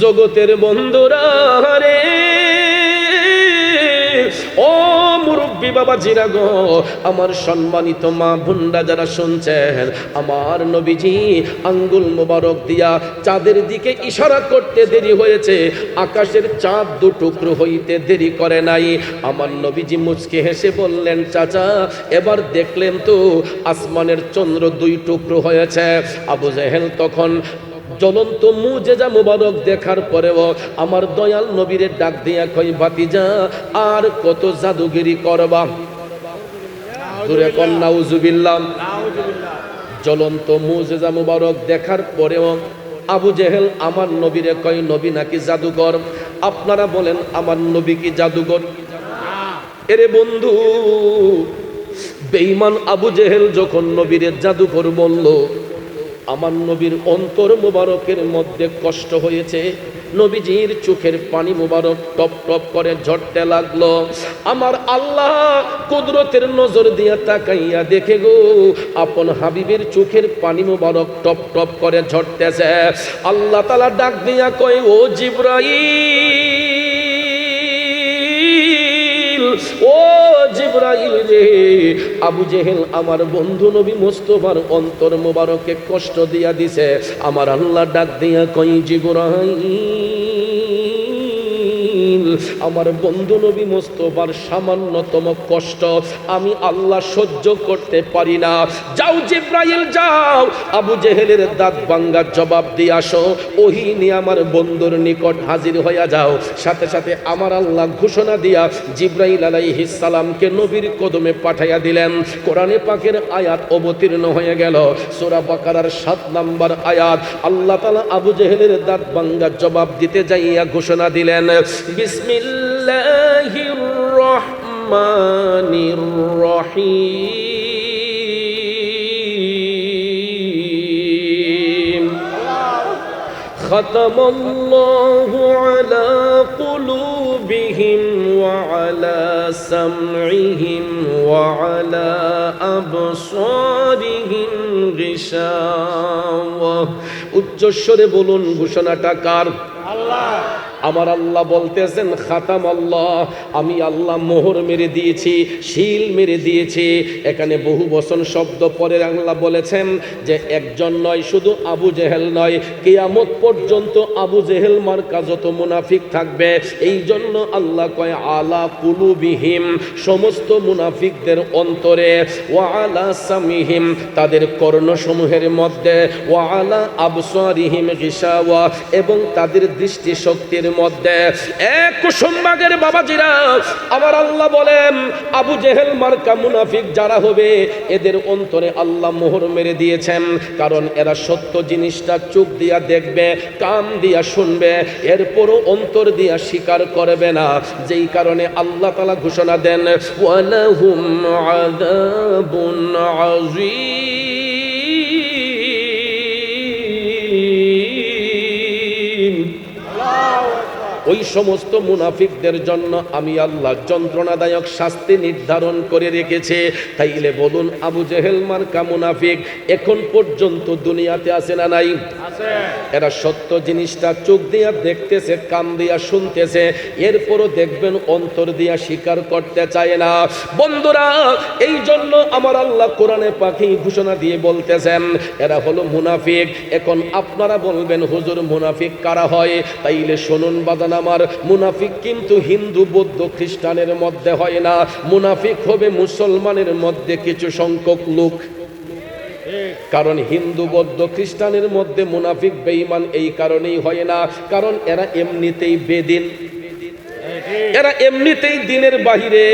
জগতের বন্ধুরা রে, ও মুরব্বী বাবাজিরা গো, আমার সম্মানিত মা বোনরা যারা শুনছেন, আমার নবীজি আঙ্গুল মোবারক দিয়া চাঁদের দিকে ইশারা করতে দেরি হয়েছে, আকাশের চাঁদ দু টুকরো হইতে দেরি করে নাই। আমার নবীজি মুচকে হেসে বললেন, চাচা এবার দেখলেন তো আসমানের চন্দ্র দুই টুকরো হয়েছে। আবু জেহেল তখন জ্বলন্ত মুজেজা মুবারক দেখার পরেও আমার দয়াল নবীরে ডাক দিয়া কই, ভাতিজা আর কত জাদুগিরি করবা? জোরে কোন নাউজুবিল্লাহ। জ্বলন্ত মুজেজা মুবারক দেখার পরেও আবু জেহেল আমার নবীরে কয়, নবী নাকি জাদুকর? আপনারা বলেন আমার নবী কি জাদুকর? এরে বন্ধু, বেঈমান আবু জেহেল যখন নবীরে জাদুকর বলল, আমার নবীর অন্তর মুবারকের মধ্যে কষ্ট হয়েছে। নবীজির চোখের পানি মুবারক টপ টপ করে ঝরতে লাগলো। আমার আল্লাহ কুদরতের নজর দিয়া তাকাইয়া দেখে গো, আপন হাবিবের চোখের পানি মুবারক টপ টপ করে ঝরতেছে। আল্লাহ তাআলা ডাক দিয়া কয়, ও জিবরাইল, ও জিবরাইল রে, আবু জেহেল আমার বন্ধু নবী মুস্তাফার অন্তর মোবারকে কষ্ট দিয়া দিছে। আমার আল্লাহ ডাক দিয়া কই, জিবরাইল, আমার বন্ধু নবী মুস্তাফার সামান্যতম কষ্ট আমি আল্লাহ সহ্য করতে পারি না। যাও জিবরাইল যাও, আবু জেহেলের দাঁত ভাঙ্গা জবাব দিয়ে আসো, ওহী নিয়ে আমার বন্ধুর নিকট হাজির হইয়া যাও। সাথে সাথে আমার আল্লাহ ঘোষণা দিয়া জিবরাইল আলাইহিস সালামকে নবীর কদমে পাঠাইয়া দিলেন। কোরআনে পাকের আয়াত অবতীর্ণ হয়ে গেল, সূরা বাকারার 7 নম্বর আয়াত। আল্লাহ তাআলা আবু জেহেলের দাঁত ভাঙ্গা জবাব দিতে যাইয়া ঘোষণা দিলেন, বিসমিল্লাহির রহমানির রহিম। খাতামাল্লাহু আলা কুলুবিহিম ওয়া আলা সামইহিম ওয়া আলা আবসারিহিম গিশাওয়া। উচ্চস্বরে বলুন, ঘোষণাটা কার? আল্লাহ। আমার আল্লাহ বলতেছেন, খাতাম আল্লাহ, আমি আল্লাহ মোহর মেরে দিয়েছি, শিল মেরে দিয়েছি। এখানে বহু বচন শব্দ পরে আল্লাহ বলেছেন যে একজন নয়, শুধু আবু জেহেল নয়, কিয়ামত পর্যন্ত আবু জেহেল মার্কা যত মুনাফিক থাকবে, এই জন্য আল্লাহ কয় আলা কুলুবিহিম, সমস্ত মুনাফিকদের অন্তরে, ওয়া আলা সামিহিম, তাদের কর্ণসমূহের মধ্যে, ওয়া আলা আবসারিহিম গিশাওয়া, এবং তাদের দৃষ্টি শক্তির মধ্যে। এক কুসুমবাগের বাবাজিরা, আমার আল্লাহ বলেন আবু জেহেল মার্কা মুনাফিক যারা হবে, এদের অন্তরে আল্লাহ মোহর মেরে দিয়েছেন। কারণ এরা সত্য জিনিসটা চোখ দিয়া দেখবে, কান দিয়া শুনবে, এরপরও অন্তর দিয়া স্বীকার করবে না। যেই কারণে আল্লাহ তাআলা ঘোষণা দেন, ওয়ালাহুম আযাবুন আযীম। ওই সমস্ত মুনাফিকদের জন্য আমি আল্লাহ যন্ত্রণাদায়ক শাস্তি নির্ধারণ করে রেখেছে। তাইলে বলুন, আবু জেহেল মার্কা মুনাফিক এখন পর্যন্ত দুনিয়াতে আছে না নাই? আছে। এরা সত্য জিনিসটা চোখ দিয়া দেখতেছে, কান দিয়া শুনতেছে, এরপরও দেখবেন অন্তর দিয়া স্বীকার করতে চায় না। বন্ধুরা, এই জন্য আমার আল্লাহ কোরআনে পাখি ঘোষণা দিয়ে বলতেছেন এরা হলো মুনাফিক। এখন আপনারা বলবেন, হুজুর মুনাফিক কারা হয়? তাইলে শুনুন বাদান আমার, মুনাফিক কিন্তু হিন্দু, বৌদ্ধ, খ্রিস্টানের মধ্যে হয় না। মুনাফিক হবে মুসলমানের মধ্যে কিছু সংখ্যক লোক। কারণ হিন্দু, বৌদ্ধ, খ্রিস্টানের মধ্যে মুনাফিক বেঈমান এই কারণেই হয় না, কারণ এরা এমনিতেই বেদিন, এরা এমনিতেই দিনের বাহিরে।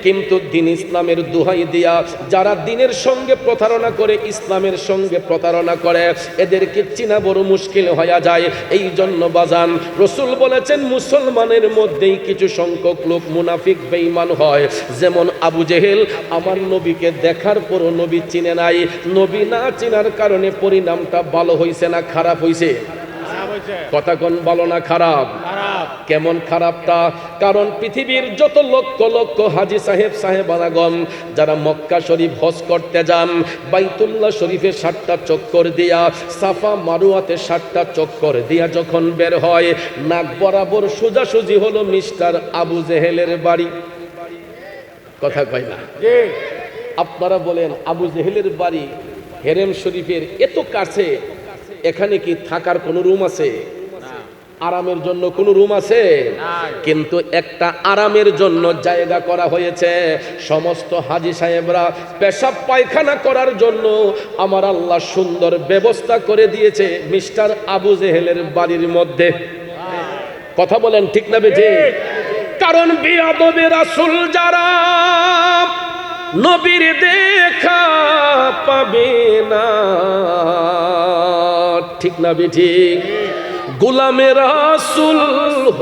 কিন্তু দিন ইসলামের দোহাই দিয়া যারা দিনের সঙ্গে প্রতারণা করে, ইসলামের সঙ্গে প্রতারণা করে, এদেরকে চিনা বড় মুশকিল হয়ে যায়। এই জন্য বাজান রাসূল বলেছেন, মুসলমানের মধ্যেই কিছু সংখ্যক লোক মুনাফিক বেঈমান হয়। যেমন আবু জেহেল আমার নবীকে দেখার পরও নবী চিনে নাই। নবী না চিনার কারণে পরিণামটা ভালো হয়েছে না খারাপ হয়েছে? কথা কোন ভালো না খারাপ? কেমন খারাপটা? কারণ পৃথিবীর যত লক্ষ লক্ষ হাজী সাহেব সাহেবানাগণ যারা মক্কা শরীফ হজ করতে যান, বাইতুল্লাহ শরীফে 7টা চক্কর দিয়া, সাফা মারুয়াতে 7টা চক্কর দিয়া যখন বের হয়, নাক বরাবর সোজাসুজি হলো মিস্টার আবু জেহেলের বাড়ি। কথা কয় না? আপনারা বলেন আবু জেহেলের বাড়ি হেরেম শরীফের এত কাছে, এখানে কি থাকার কোনো রুম আছে? আরামের জন্য কোনো রুম আছে? কিন্তু একটা আরামের জন্য জায়গা করা হয়েছে। সমস্ত হাজী সাহেবরা পেশাব পায়খানা করার জন্য আমার আল্লাহ সুন্দর ব্যবস্থা করে দিয়েছে মিস্টার আবু জেহেলের বাড়ির মধ্যে। কথা বলেন ঠিক না বেঠি? কারণ বিয়াদবে রাসূল যারা নবীর দেখা পাবে না, ঠিক না বেঠি? গোলামে রাসূল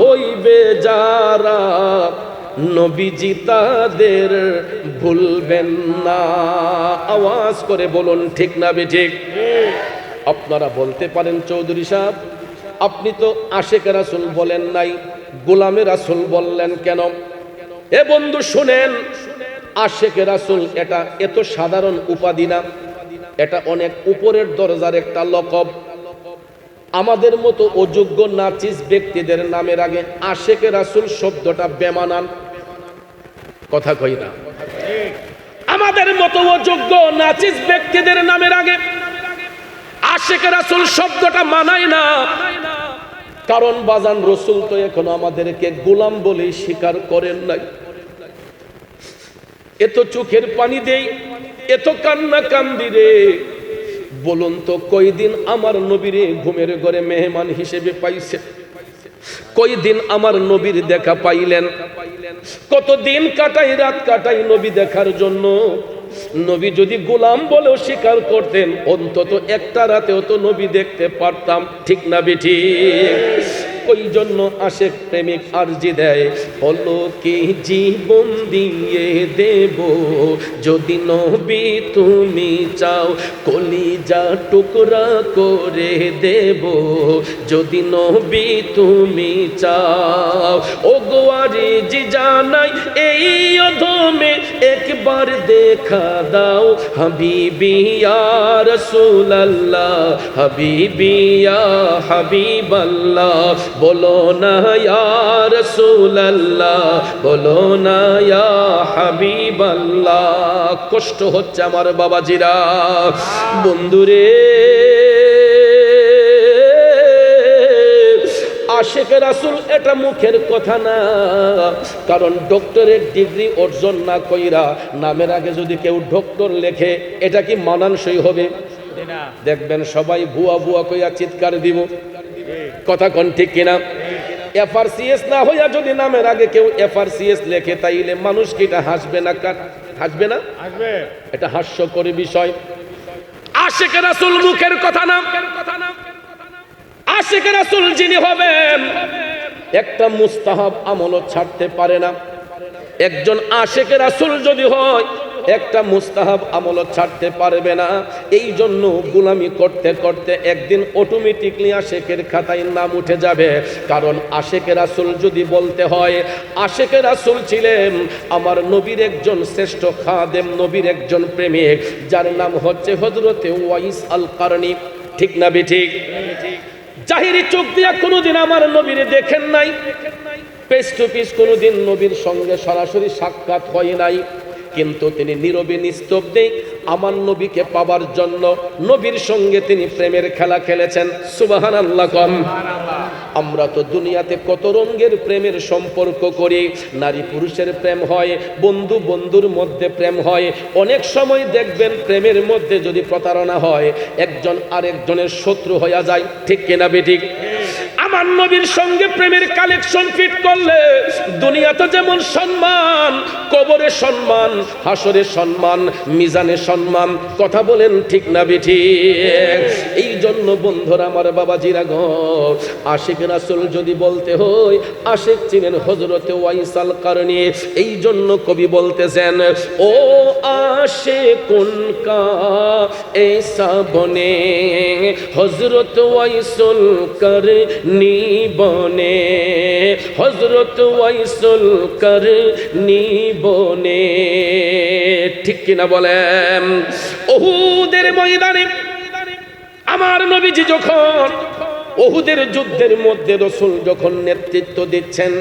হইবে যারা, নবীজি তাদের ভুলবেন না। আওয়াজ করে বলুন ঠিক না বেঠিক? আপনারা বলতে পারেন চৌধুরী সাহেব আপনি তো আশেক রাসূল বলেন নাই, গোলামে রাসূল বললেন কেন? এ বন্ধু শুনেন, আশেক রাসূল এটা এত সাধারণ উপাধি না, এটা অনেক উপরের দরজার একটা লকব। আমাদের মতো অযোগ্য নাচিস ব্যক্তিদের নামের আগে আশেক রাসূল শব্দটা বেমানান। কথা কই না? আমাদের মতো অযোগ্য নাচিস ব্যক্তিদের নামের আগে আশেক রাসূল শব্দটা মানায় না। কারণ বাজান রসুল তো এখন আমাদেরকে গোলাম বলে স্বীকার করেন নাই। এত চোখের পানি দেই, এত কান্না কান্দি রে, বলুন তো কয়দিন আমার নবীরে ঘুমের ঘরে মেহমান হিসেবে পাইছে? কয়দিন আমার নবীর দেখা পাইলেন? কতদিন কাটাই রাত কাটাই নবী দেখার জন্য। নবী যদি গোলাম বলেও স্বীকার করতেন, অন্তত একটা রাতেও তো নবী দেখতে পারতাম, ঠিক না বেঠি? ওই জন্য আশেক প্রেমিক আরজি দেয়, হলো কি জীবন দিয়ে দেব যদি নবী তুমি চাও, কলিজা টুকরা করে দেব যদি নবী তুমি চাও। ও গোয়ারি জি জানাই এই অধমে একবার দেখা দাও, হাবিবি ইয়া রাসূলুল্লাহ, হাবিবি ইয়া হাবিবাল্লাহ, বলো না ইয়া রাসূলুল্লাহ, বলো না ইয়া হাবিবাল্লাহ। কষ্ট হচ্ছে আমার বাবাজিরা, বন্ধুরে। আশেক রাসূল এটা মুখের কথা না, কারণ ডক্টরের ডিগ্রি অর্জন না কইরা নামের আগে যদি কেউ ডক্টর লেখে, এটা কি মানানসই হবে? দেখবেন সবাই ভুয়া ভুয়া কইয়া চিৎকার দিব। কথা কোন ঠিক কিনা? এফআরসিএস না হইয়া যদি নামের আগে কেউ এফআরসিএস লেখে, তাইলে মানুষ কি এটা হাসবে না? হাসবে না? এটা হাস্যকর বিষয়। আশেক রাসূল মুখের কথা না, আশেক রাসূল যিনি হবেন একটা মুস্তাহাব আমলও ছাড়তে পারে না। একজন আশেক রাসূল যদি হয় একটা মুস্তাহাব আমলও ছাড়তে পারবে না। এই জন্য গোলামি করতে করতে একদিন অটোমেটিকলি আশেকের খাতায় নাম উঠে যাবে। কারণ আশেক রাসূল যদি বলতে হয়, আশেক রাসূল ছিলেন আমার নবীর একজন শ্রেষ্ঠ খাদেম, নবীর একজন প্রেমিক, যার নাম হচ্ছে হযরতে ওয়াইস আল কারনী, ঠিক না বেঠিক? জাহিরি চোখ দিয়া কোনোদিন আমার নবীরে দেখেন নাই, ফেস টু ফেস কোনোদিন নবীর সঙ্গে সরাসরি সাক্ষাৎ হয় নাই, কিন্তু তিনি নীরবে নিস্তব্ধে আমার নবীকে পাবার জন্য নবীর সঙ্গে তিনি প্রেমের খেলা খেলেছেন। সুবহানাল্লাহ কম। আমরা তো দুনিয়াতে কত রঙের প্রেমের সম্পর্ক করি। নারী পুরুষের প্রেম হয়, বন্ধু বন্ধুর মধ্যে প্রেম হয়। অনেক সময় দেখবেন প্রেমের মধ্যে যদি প্রতারণা হয়, একজন আরেকজনের শত্রু হয়ে যায়, ঠিক কিনা বেঠিক? আমার নবীর সঙ্গে প্রেমের কালেকশন ফিট করলে দুনিয়াতে যেমন সম্মান, কবরে সম্মান, হাসরে সম্মান, মিজানে সম্মান। কথা বলেন ঠিক না বেঠিক? এই জন্য বন্ধুরা আমার বাবাজিরা গো, আশিক রাসূল যদি বলতে হয়, আশিক ছিলেন হযরতে ওয়াইস আল কারনী। এই জন্য কবি বলতেছেন, ও আশিকুন কা ऐसा बने हजरत वाइसुल करनी बने, हजरत वाइसुल करनी बने। ঠিক কিনা বলেন? উহুদের ময়দানে আমার নবীজি যখন উহুদের যুদ্ধের মধ্যে রাসূল যখন নেতৃত্ব দিচ্ছেন,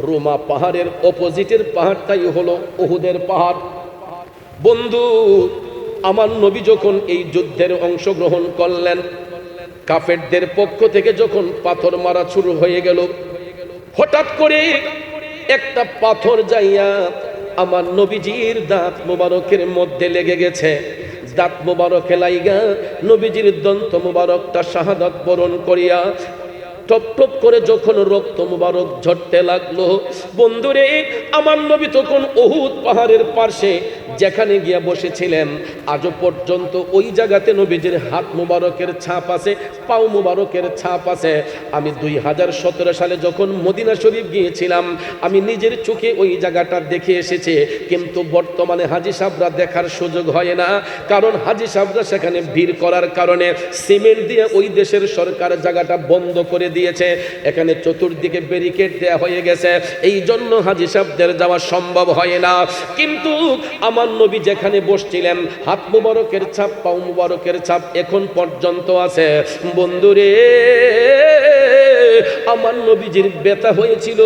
রুমা পাহাড়ের অপোজিটের পাহাড়টাই হলো উহুদের পাহাড়। বন্ধু, আমার নবী যখন এই যুদ্ধের অংশগ্রহণ করলেন, কাফেরদের পক্ষ থেকে যখন পাথর মারা শুরু হয়ে গেল, হঠাৎ করে একটা পাথর যাইয়া আমার নবীজির দাঁত মোবারকের মধ্যে লেগে গেছে। দাঁত মোবারকে লাইগা নবীজির দন্ত মোবারকটা শাহাদাত বরণ করিয়া টপ টপ করে যখন রক্ত মুবারক ঝরতে লাগলো, বন্ধুরে আমার নবী তখন উহুদ পাহাড়ের পাশে যেখানে গিয়া বসেছিলেন, আজও পর্যন্ত ওই জায়গাতে নবীজির হাত মুবারকের ছাপ আছে, পাও মুবারকের ছাপ আছে। আমি 2017 সালে যখন মদিনা শরীফ গিয়েছিলাম, আমি নিজের চোখে ওই জায়গাটা দেখে এসেছি, কিন্তু বর্তমানে হাজী সাহেবরা দেখার সুযোগ হয় না, কারণ হাজী সাহেবরা সেখানে ভিড় করার কারণে সিমেন্ট দিয়ে ওই দেশের সরকার জায়গাটা বন্ধ করে দিয়েছে, এখানে চতুর্দিকে ব্যারিকেড দেয়া হয়ে গেছে, এই জন্য হাজী সাহেবদের যাওয়া সম্ভব হয় না। কিন্তু আমার নবী যেখানে বসছিলেন, হাত মুবারকের ছাপ, পাও মুবারকের ছাপ এখন পর্যন্ত আছে। বন্ধুরে আমার নবীজির ব্যথা হয়েছিল,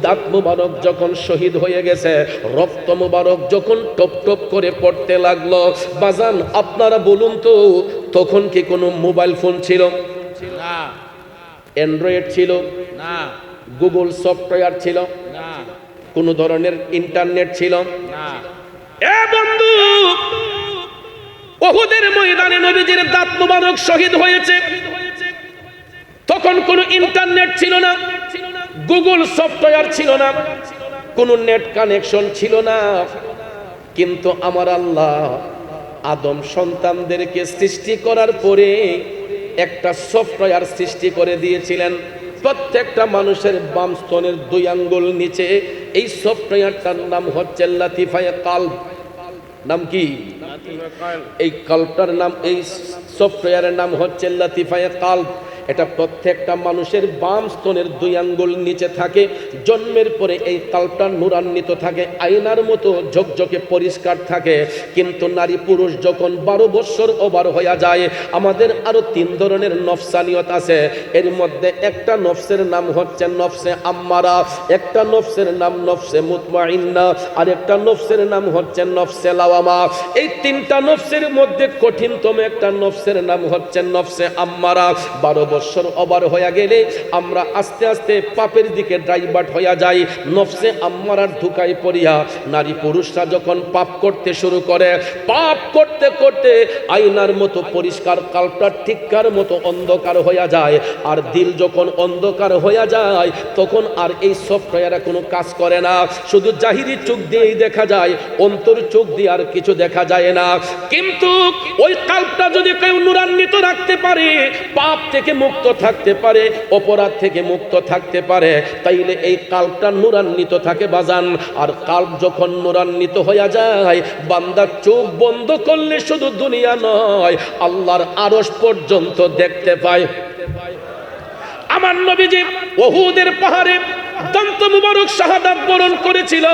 দাঁত মুবারক যখন শহীদ হয়ে গেছে, রক্ত মুবারক যখন টপ টপ করে পড়তে লাগলো, বাজান আপনারা বলুন তো, তখন কি কোনো মোবাইল ফোন ছিল? না। অ্যান্ড্রয়েড ছিল না। গুগল সফটওয়্যার ছিল না। কোন ধরনের ইন্টারনেট ছিল না। এ বন্ধু, উহুদের ময়দানে নবীজির দাঁত মুবারক শহীদ হয়েছে, তখন কোনো ইন্টারনেট ছিল না, গুগল সফটওয়্যার ছিল না, কোনো নেট কানেকশন ছিল না, কিন্তু আমার আল্লাহ আদম সন্তানদেরকে সৃষ্টি করার পরে একটা সফটওয়্যার সৃষ্টি করে দিয়েছিলেন। প্রত্যেকটা মানুষের বাম স্তনের 2 আঙ্গুল নিচে এই সফটওয়্যারটার নাম হচ্ছে লাতিফায়ে কালব। নাম কি? এই কালবটার নাম, এই সফটওয়্যারের নাম হচ্ছে লাতিফায়ে কালব। এটা প্রত্যেকটা মানুষের বাম স্তনের 2 আঙ্গুল নিচে থাকে। জন্মের পরে এই কালবটা নূরান্বিত থাকে, আয়নার মতো ঝকঝকে পরিষ্কার থাকে। কিন্তু নারী পুরুষ যখন 12 বছর ওভার হয়ে যায়, আমাদের আরো 3 ধরনের নফসানিয়ত আছে। এর মধ্যে একটা নফসের নাম হচ্ছে নফসে আম্মারা, একটা নফসের নাম নফসে মুতমাইন্না, আর একটা নফসের নাম হচ্ছে নফসে লাওয়ামা। এই 3টা নফসের মধ্যে কঠিনতম একটা নফসের নাম হচ্ছে নফসে আম্মারা। 12 বছর ওভার হয়ে গেলে আমরা আস্তে আস্তে পাপের দিকে ড্রাইভার্ট হয়ে যাই, নফসে আম্মারার ধোঁকায় পড়িয়া নারী পুরুষরা যখন পাপ করতে শুরু করে, পাপ করতে করতে আয়নার মতো পরিষ্কার কালটা ঠিককার মতো অন্ধকার হয়ে যায়। আর দিল যখন অন্ধকার হয়ে যায়, তখন আর এই সফটওয়্যারে কোনো কাজ করে না, শুধু জাহিরি চোখ দিয়েই দেখা যায়, অন্তর চোখ দিয়ে আর কিছু দেখা যায় না। কিন্তু ওই কালটা যদি কেউ নূরান্বিত রাখতে পারে, পাপ থেকে মুক্ত থাকতে পারে, অপরাধ থেকে মুক্ত থাকতে পারে, তাইলে এই কালবটা নূরান্বিত থাকে বাজান। আর কালব যখন নূরান্বিত হয়ে যায়, বান্দার চোখ বন্ধ করলে শুধু দুনিয়া নয়, আল্লাহর আরশ পর্যন্ত দেখতে পায়। আমার নবীজি উহুদের পাহাড়ে দন্ত মুবারক শাহাদাত বরণ করেছিল।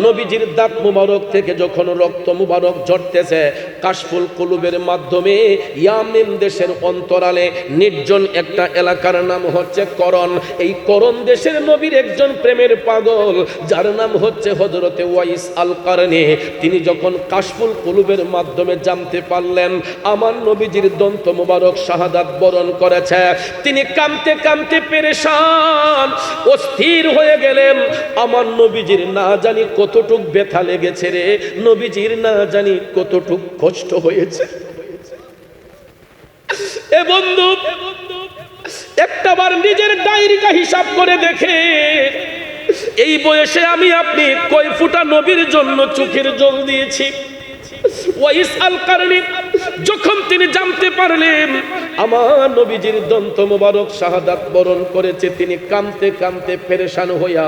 নবীজির দাঁত মুবারক থেকে যখন রক্ত মুবারক ঝরতেছে, কাশফুল কুলুবের মাধ্যমে ইয়ামেন দেশের অন্তরালে নির্জন একটা এলাকার নাম হচ্ছে করন। এই করন দেশের নবীর একজন প্রেমের পাগল, যার নাম হচ্ছে হযরতে ওয়াইস আল কারনী। তিনি যখন কাশফুল কুলুবের মাধ্যমে জানতে পারলেন আমার নবীজির দন্ত মুবারক শাহাদাত বরণ করেছে, তিনি কাঁদতে কাঁদতে পেরেশান, অস্থির হয়ে গেলেন। আমার নবীজির না জানি কতটুক ব্যথা লেগেছে রে, নবীজির না জানি কতটুক কষ্ট হয়েছে। এ বন্ধু, একটাবার নিজের ডায়েরিটা হিসাব করে দেখে, এই বয়সে আমি আপনি কয় ফুটা নবীর জন্য চোখের জল দিয়েছি। ওয়াইস আল কারনী যখন তিনি জানতে পারলেন আমার নবীজির দন্ত মোবারক শাহাদাত বরণ করেছে, তিনি কাঁদতে কাঁদতে পেরেশান হইয়া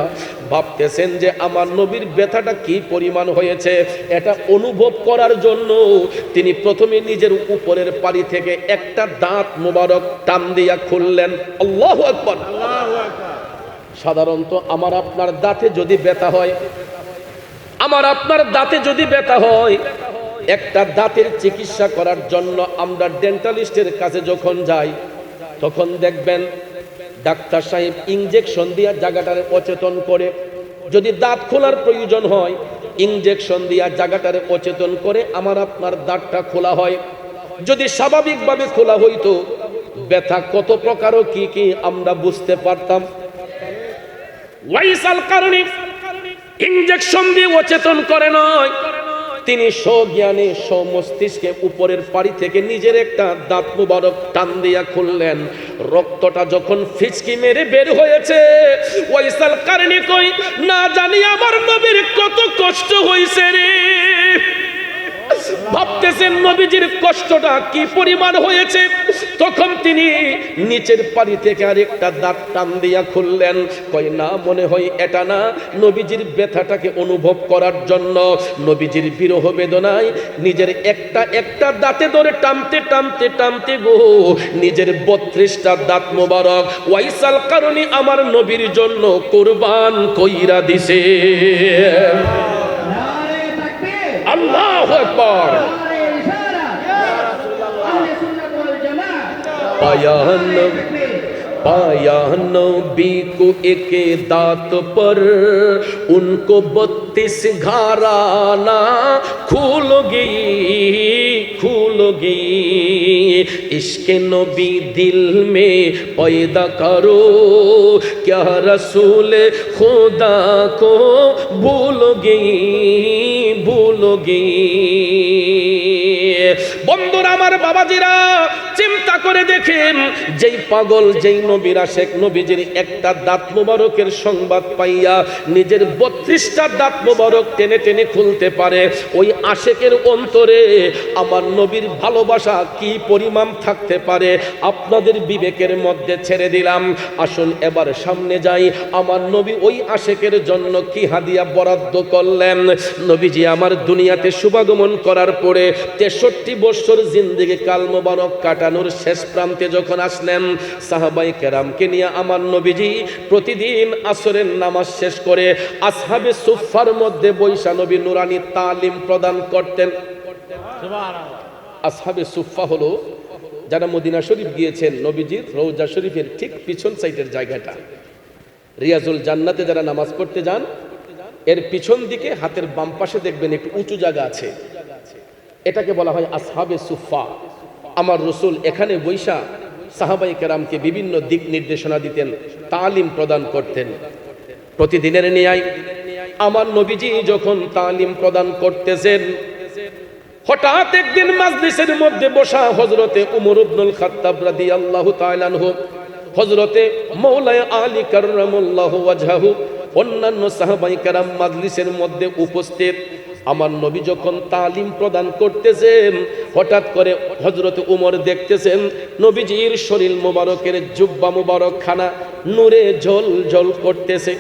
ভাবতেছেন যে আমার নবীর ব্যথাটা কি পরিমাণ হয়েছে। এটা অনুভব করার জন্য তিনি প্রথমে নিজের উপরের পাড়ি থেকে একটা দাঁত মোবারক টান দিয়া খুললেন। আল্লাহু আকবার। সাধারণত আমার আপনার দাঁতে যদি ব্যথা হয়, আমার আপনার দাঁতে যদি ব্যথা হয়, একটা দাঁতের চিকিৎসা করার জন্য আমরা ডেন্টালিস্টের কাছে যখন যাই, তখন দেখবেন ডাক্তার সাহেব ইনজেকশন দিয়া জায়গাটারে অচেতন করে। যদি দাঁত খোলার প্রয়োজন হয়, ইনজেকশন দিয়া জায়গাটারে অচেতন করে আমার আপনার দাঁতটা খোলা হয়। যদি স্বাভাবিকভাবে খোলা হইতো, ব্যথা কত প্রকার ও কি কি আমরা বুঝতে পারতাম। ওয়াইসাল কারণে ইনজেকশন দিয়ে অচেতন করে নয়, তিনি স্বজ্ঞানে মস্তিষ্কে উপরের পাড়ি থেকে নিজের একটা দাঁত মুবারক টান দিয়া খুললেন। রক্তটা যখন ফিচকি মেরে বের হয়েছে, ওয়াইসাল কারণে কই না জানি আমার নবীর কত কষ্ট হয়েছে রে। ভাবতেছেন নবীজির কষ্টটা কি পরিমাণ হয়েছে। তখন তিনি নিচের পাড়ি থেকে আরেকটা দাঁত টান দিয়া খুললেন। কয় না, মনে হয় এটা না, নবীজির ব্যথাটাকে অনুভব করার জন্য নবীজির বিরহ বেদনায় নিজের একটা একটা দাঁতে ধরে টানতে টানতে টানতে গো নিজের 32টা দাঁত মোবারক ওয়াইসাল কারণে আমার নবীর জন্য কুরবান কইরা দিছে। আল্লাহু আকবার। पाया नबी को एक दांत पर उनको 32 घराना खुलोगी इश्क नबी दिल में पैदा करो, क्या रसूल खुदा को भूलोगी। বন্ধুরা আমার, বাবাজিরা, চিন্তা করে দেখেন, যেই পাগল, যেই নবীর আশেক নবীজির একটা দাঁত মোবারকের সংবাদ পাইয়া নিজের 32টা দাঁত মোবারক টেনে টেনে খুলতে পারে, ওই আশেকের অন্তরে আমার নবীর ভালোবাসা কি পরিমাণ থাকতে পারে আপনাদের বিবেকের মধ্যে ছেড়ে দিলাম। আসুন এবার সামনে যাই। আমার নবী ওই আশেকের জন্য কি হাদিয়া বরাদ্দ করলেন। নবীজি আমার দুনিয়াতে শুভাগমন করার পরে 63 বছর জিন্দেগি কাল মোবারক কাটানোর শেষ প্রান্তে যখন আসলেন, সাহাবায়ে কেরামকে নিয়ে আমার নবীজি প্রতিদিন আসরের নামাজ শেষ করে আসহাবে সুফফার মধ্যে বৈশা নবী নুরানি তালিম প্রদান করতেন। আসহাবে সুফফা হলো যারা মদিনা শরীফ গিয়েছেন, নবীজির রওজা শরীফের ঠিক পিছন সাইডের জায়গাটা, রিয়াজুল জান্নাতে যারা নামাজ পড়তে যান, এর পিছন দিকে হাতের বাম পাশে দেখবেন একটু উঁচু জায়গা আছে, এটাকে বলা হয় আসহাবে সুফফা। আমার রসুল এখানে বৈশা সাহাবায়ে কেরামকে বিভিন্ন দিক নির্দেশনা দিতেন, তালিম প্রদান করতেন। প্রতিদিনের ন্যায় আমার নবীজি যখন তালিম প্রদান করতেছেন, হঠাৎ একদিন মাজলিসের মধ্যে বসা হযরতে উমর ইবনুল খাত্তাব রাদিয়াল্লাহু তাআলা আনহু, হযরতে মাওলানা আলী কাররামাল্লাহু ওয়াজহাহু, অন্যান্য সাহাবায়ে কেরাম মাজলিসের মধ্যে উপস্থিত। আমার নবী যখন তালিম প্রদান করতেছেন, হঠাৎ করে হযরতে উমর দেখতেছেন নবীজির শরীর মোবারকের জুব্বা মোবারক খানা নূরে ঝলঝল করতেছে।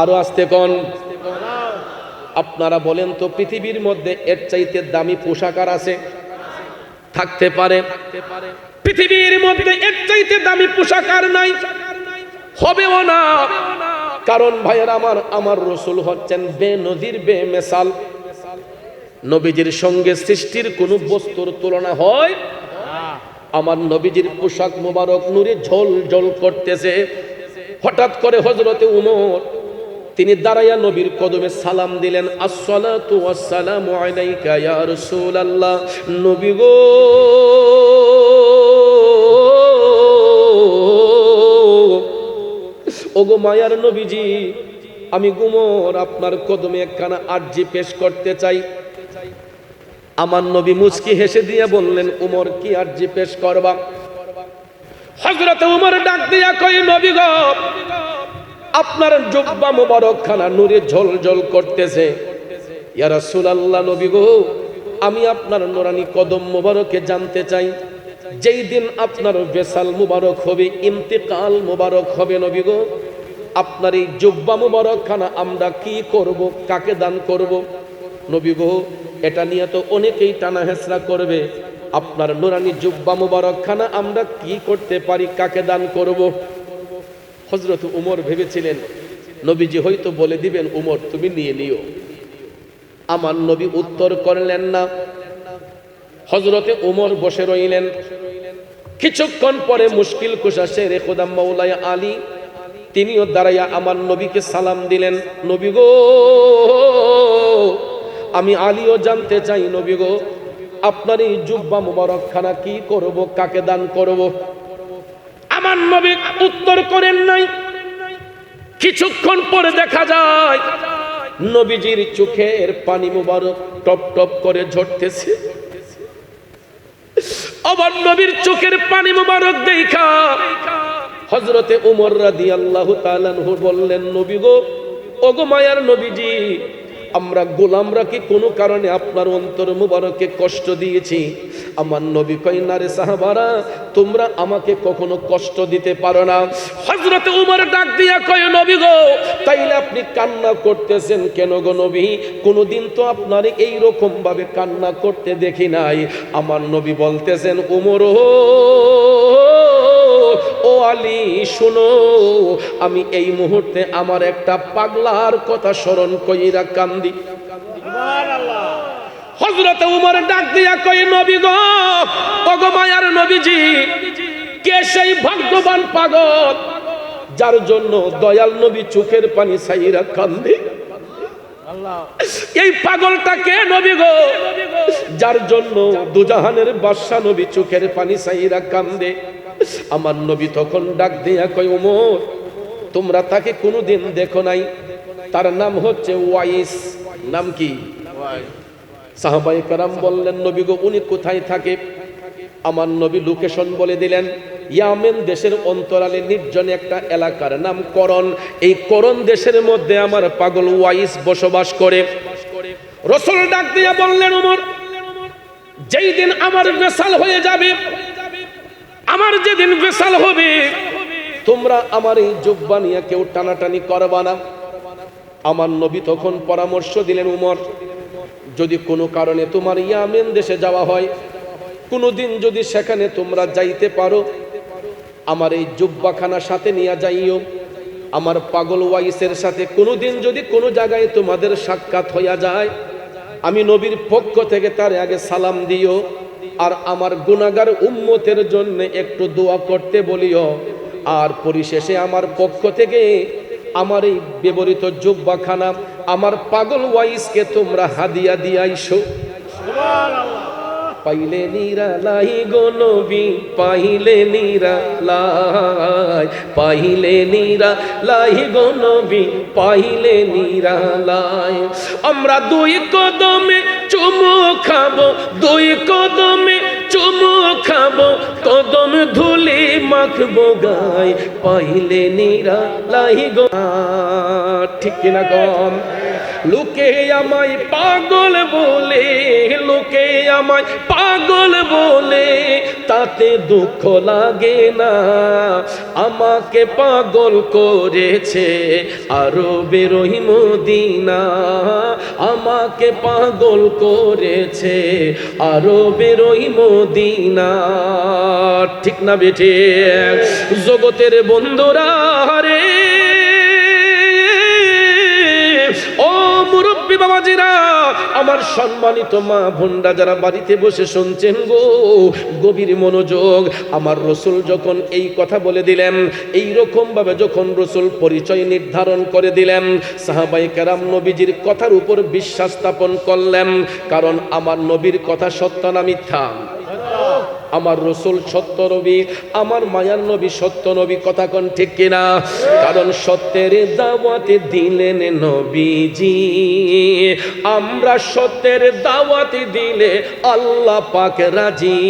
আরো আস্তে কোন, আপনারা বলেন তো পৃথিবীর মধ্যে এর চাইতে দামি পোশাক আর আছে? থাকতে পারে? পৃথিবীর মধ্যে এর চাইতে দামি পোশাক আর নাই, হবেও না। কারণ ভাইয়ের আমার রসুল হচ্ছেন বেনজির বেমিসাল। নবীজির সঙ্গে সৃষ্টির কোন বস্তুর তুলনা হয়? আমার নবীজির পোশাক মোবারক নূরে ঝলঝল করতেছে। হঠাৎ করে হযরতে উমর তিনি দাঁড়াইয়া নবীর কদমে সালাম দিলেন, আসসালাতু ওয়াসসালামু আলাইকা ইয়া রাসূলুল্লাহ। নবী গো, ওগো মায়ার নবীজি, আমি উমর আপনার কদমে একখানা আরজি পেশ করতে চাই। আমার নবী মুচকি হেসে দিয়ে বললেন, উমর কি আরজি পেশ করবা? হযরতে উমর ডাক দিয়া কই, নবী গো, আপনার জুব্বা মোবারক খানা নূরে ঝলঝল করতেছে। ইয়া রাসূলুল্লাহ, নবী গো, আমি আপনার নুরানি কদম মুবারকে জানতে চাই, যেই দিন আপনার বেসাল মুবারক হবে, ইন্তেকাল মুবারক হবে নবী গো, আপনার এই জুব্বা মুবারক খানা আমরা কি করব, কাকে দান করব? নবী গো, এটা নিয়ে তো অনেকেই টানা হেঁচড়া করবে। আপনার নুরানি জুব্বা মুবারক খানা আমরা কি করতে পারি, কাকে দান করব? হযরত উমর ভেবেছিলেন নবীজি হয়তো বলে দিবেন, উমর তুমি নিয়ে নিও। আমার নবী উত্তর করলেন না। হযরতে উমর বসে রইলেন। কিছুক্ষণ পরে মুশকিল কুশা শেরে খোদা মাওলানা আলী তিনিও দাঁড়াইয়া আমার নবীকে সালাম দিলেন। নবী গো, আমি আলীও জানতে চাই নবী গো, আপনার এই জুব্বা মুবারক খানা কি করব, কাকে দান করব? আমার নবী উত্তর করেন নাই। কিছুক্ষণ পরে দেখা যায় নবীজির চোখের পানি মুবারক টপ টপ করে ঝরতেছে। আমার নবীর চোখের পানি মুবারক দেখা হযরতে উমর রাদিয়াল্লাহু তাআলা আনহু বললেন, নবী গো, ওগো মায়ার নবীজি, আমরা গোলামরা কি কোনো কারণে আপনার অন্তর মুবারকে কষ্ট দিয়েছি? আমার নবী কয়, না রে সাহাবারা, তোমরা আমাকে কখনো কষ্ট দিতে পারো না। হযরতে উমর ডাক দিয়া কয়, নবী গো, তাইলে আপনি কান্না করতেছেন কেন গো নবী? কোনোদিন তো আপনার এই রকম ভাবে কান্না করতে দেখি নাই। আমার নবী বলতেছেন, উমর ও আলী শুনো, আমি এই মুহূর্তে আমার একটা পাগলার কথা স্মরণ কইরা কান্দি। সুবহানাল্লাহ। হযরতে উমর ডাক দিয়া কয়, নবী গো, ওগো মায়ার নবীজি, কে সেই ভাগ্যবান পাগল যার জন্য দয়াল নবী চোখের পানি ছাইরা কান্দে? এই পাগলটা কে নবী গো, যার জন্য দুজাহানের বাদশা নবী চোখের পানি ছাইরা কান্দে? আমার নবী তখন ডাক দিয়া কয়, ওমর, তোমরা তাকে কোনোদিন দেখো নাই? তার নাম হচ্ছে ওয়াইস। নাম কি? সাহাবায়ে কেরাম বললেন, নবী গো, উনি কোথায় থাকে? আমার নবী লোকেশন বলে দিলেন। ইয়ামেন দেশের অন্তরালে নির্জন একটা এলাকার নাম করন। এই করন দেশের মধ্যে আমার পাগল ওয়াইস বসবাস করে। রাসূল ডাক দিয়া বললেন, ওমর, যেই দিন আমার বেসাল হয়ে যাবে, আমার যেদিন বেসাল হবে, তোমরা আমার এই জুব্বা নিয়ে কেউ টানাটানি করবা না। আমার নবী তখন পরামর্শ দিলেন, উমর, যদি কোনো কারণে তোমার ইয়ামেন দেশে যাওয়া হয়, কোনোদিন যদি সেখানে তোমরা যাইতে পারো, আমার এই জুব্বাখানা সাথে নিয়ে যাইও। আমার পাগল ওয়াইসের সাথে কোনোদিন যদি কোনো জায়গায় তোমাদের সাক্ষাৎ হইয়া যায়, আমি নবীর পক্ষ থেকে তার আগে সালাম দিও, আর আমার গুনাহগার উম্মতের জন্য একটু দোয়া করতে বলিও। আর পরিশেষে আমার পক্ষ থেকে আমার এই ব্যবহৃত জুব্বাখানা আমার পাগল ওয়াইসকে তোমরা হাদিয়া দিয়াইছো। সুবহানাল্লাহ। পাইলে নিরালাই গো নবী, পাইলে নিরালাই, পাইলে নিরালাই গো নবী, পাইলে নিরালাই। আমরা দুই কদমে চুমু খাবো, দুই কদমে চুমু খাবো, কদম ধুলি মাখবো গায়, পাইলে নিরালাই গো। ঠিক কিনা কম? লোকে আমায় পাগল বলে, লোকে আমায় পাগল বলে, তাতে দুঃখ লাগে না। আমাকে পাগল করেছে আরবের ওই মদিনা, আমাকে পাগল করেছে আরবের ওই মদিনা। ঠিক না বেঠে? জগতের বন্ধুরা রে, ও মুরব্বী বাবাজিরা, আমার সম্মানিত মা বোনরা যারা বাড়িতে বসে শুনছেন গো, গভীর মনোযোগ। আমার রাসূল যখন এই কথা বলে দিলেন, এই রকম ভাবে যখন রাসূল পরিচয় নির্ধারণ করে দিলেন, সাহাবায়ে কেরাম নবীজির কথার উপর বিশ্বাস স্থাপন করলেন। কারণ আমার নবীর কথা সত্য না মিথ্যা? আমার রসুল সত্য নবী, আমার মায়ার নবী সত্য নবী, কথা কোন ঠিক কিনা? কারণ সত্যের দাওয়াত দিলেন নবীজি, আমরা সত্যের দাওয়াত দিলে আল্লাহ পাক রাজি।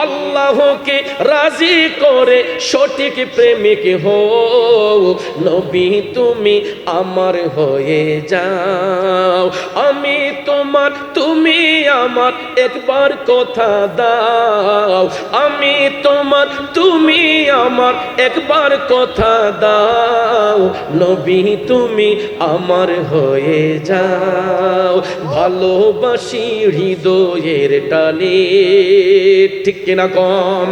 আল্লাহকে রাজি করে সঠিক প্রেমিক হও, নবী তুমি আমার হয়ে যাও। আমি তোমার তুমি আমার, একবার কথা দাও। আমি তোমার তুমি আমার, একবার কথা দাও। নবী তুমি আমার হয়ে যাও। ভালোবাসি হৃদয়ের টানে, ঠিক কিনা কম?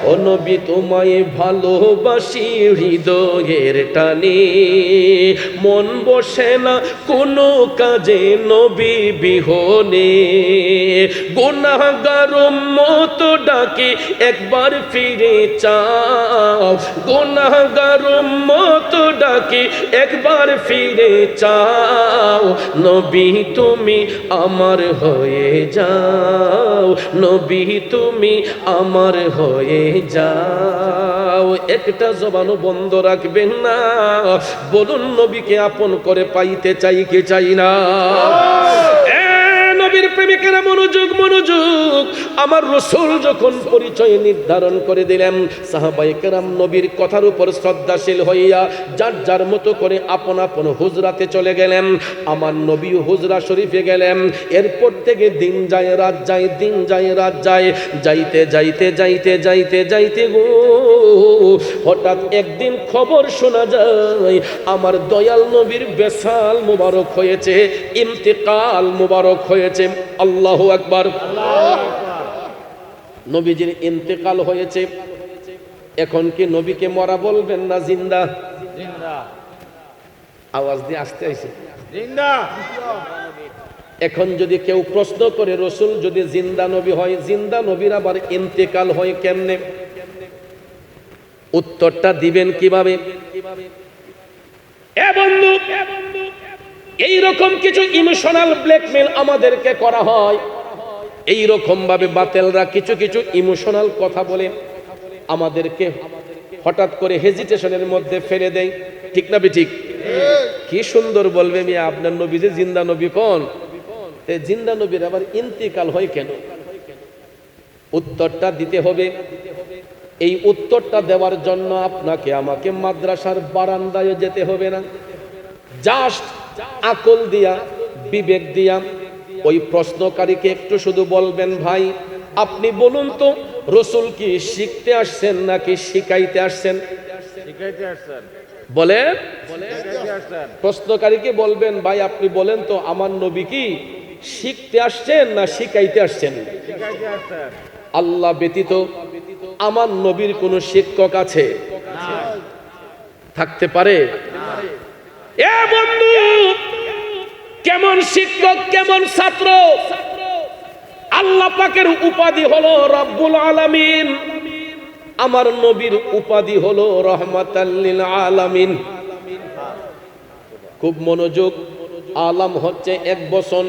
ও নবী তোমায় ভালোবাসি হৃদয়ের টানে, মন বসে না কোনো কাজে নবী বিহনে। গুনাহগার উম্মত ডাকে একবার ফিরে চাও, গুনাহগার উম্মত ডাকে একবার ফিরে চাও। নবী তুমি আমার হয়ে যাও, নবী তুমি আমার হয়ে যাও। একটা জবানও বন্ধ রাখবেন না, বলুন নবীকে আপন করে পাইতে চাই কি চাই না? নবীর প্রেমিকেরা মনোযোগ মনোযোগ। আমার রসুল যখন পরিচয় নির্ধারণ করে দিলেন, সাহাবায়ে কেরাম নবীর কথার উপর শ্রদ্ধাশীল হইয়া যার যার মতো করে আপন আপন হুজরাতে চলে গেলেন। আমার নবী হুজরা শরীফে গেলেন। এরপর থেকে দিন যায় রাত যায়, দিন যায় রাত যায়, যাইতে যাইতে যাইতে যাইতে যাইতে গো হঠাৎ একদিন খবর শোনা যায় আমার দয়াল নবীর বেসাল মুবারক হয়েছে, ইন্তেকাল মুবারক হয়েছে। আল্লাহু আকবার। নবীজির ইন্তেকাল হয়েছে। এখন কি নবীকে মরা বলবেন না জিন্দা? আওয়াজ দিয়ে আসতে আইছে জিন্দা। এখন যদি কেউ প্রশ্ন করে রসুল যদি জিন্দা নবী হয়, জিন্দা নবীর আবার ইন্তেকাল হয় কেমনে? উত্তরটা দিবেন কিভাবে? এ বন্ধু, এইরকম কিছু ইমোশনাল ব্ল্যাকমেল আমাদেরকে করা হয়। এইরকম ভাবে বাতেলরা কিছু কিছু ইমোশনাল কথা বলে আমাদেরকে হঠাৎ করে হেজিটেশনের মধ্যে ফেলে দেয়, ঠিক না ঠিক? কি সুন্দর বলবে মিয়া আপনার নবী যে জিন্দা নবী কোন, জিন্দা নবীর আবার ইন্তেকাল হয় কেন? উত্তরটা দিতে হবে। এই উত্তরটা দেওয়ার জন্য আপনাকে আমাকে মাদ্রাসার বারান্দায় যেতে হবে না, জাস্ট আকল দিয়া বিবেক দিয়া ওই প্রশ্নকারীকে একটু শুধু বলবেন, ভাই আপনি বলুন তো রসুল কি শিখতে আসছেন নাকি শিখাইতে আসছেন? শিখাইতে আসছেন। বলেন। প্রশ্নকারীকে বলবেন, ভাই আপনি বলেন তো আমার নবী কি শিখতে আসছেন না শিখাইতে আসছেন? শিখাইতে আসছেন। আল্লাহ ব্যতীত আমার নবীর কোন শিক্ষক আছে? থাকতে পারে? এ বন্ধু, কেমন শিক্ষক কেমন ছাত্র? আল্লাহ পাকের উপাধি হলো রব্বুল আলামিন, আমার নবীর উপাধি হলো রহমাতাল লিল আলামিন। খুব মনোযোগ। আলাম হচ্ছে এক বচন,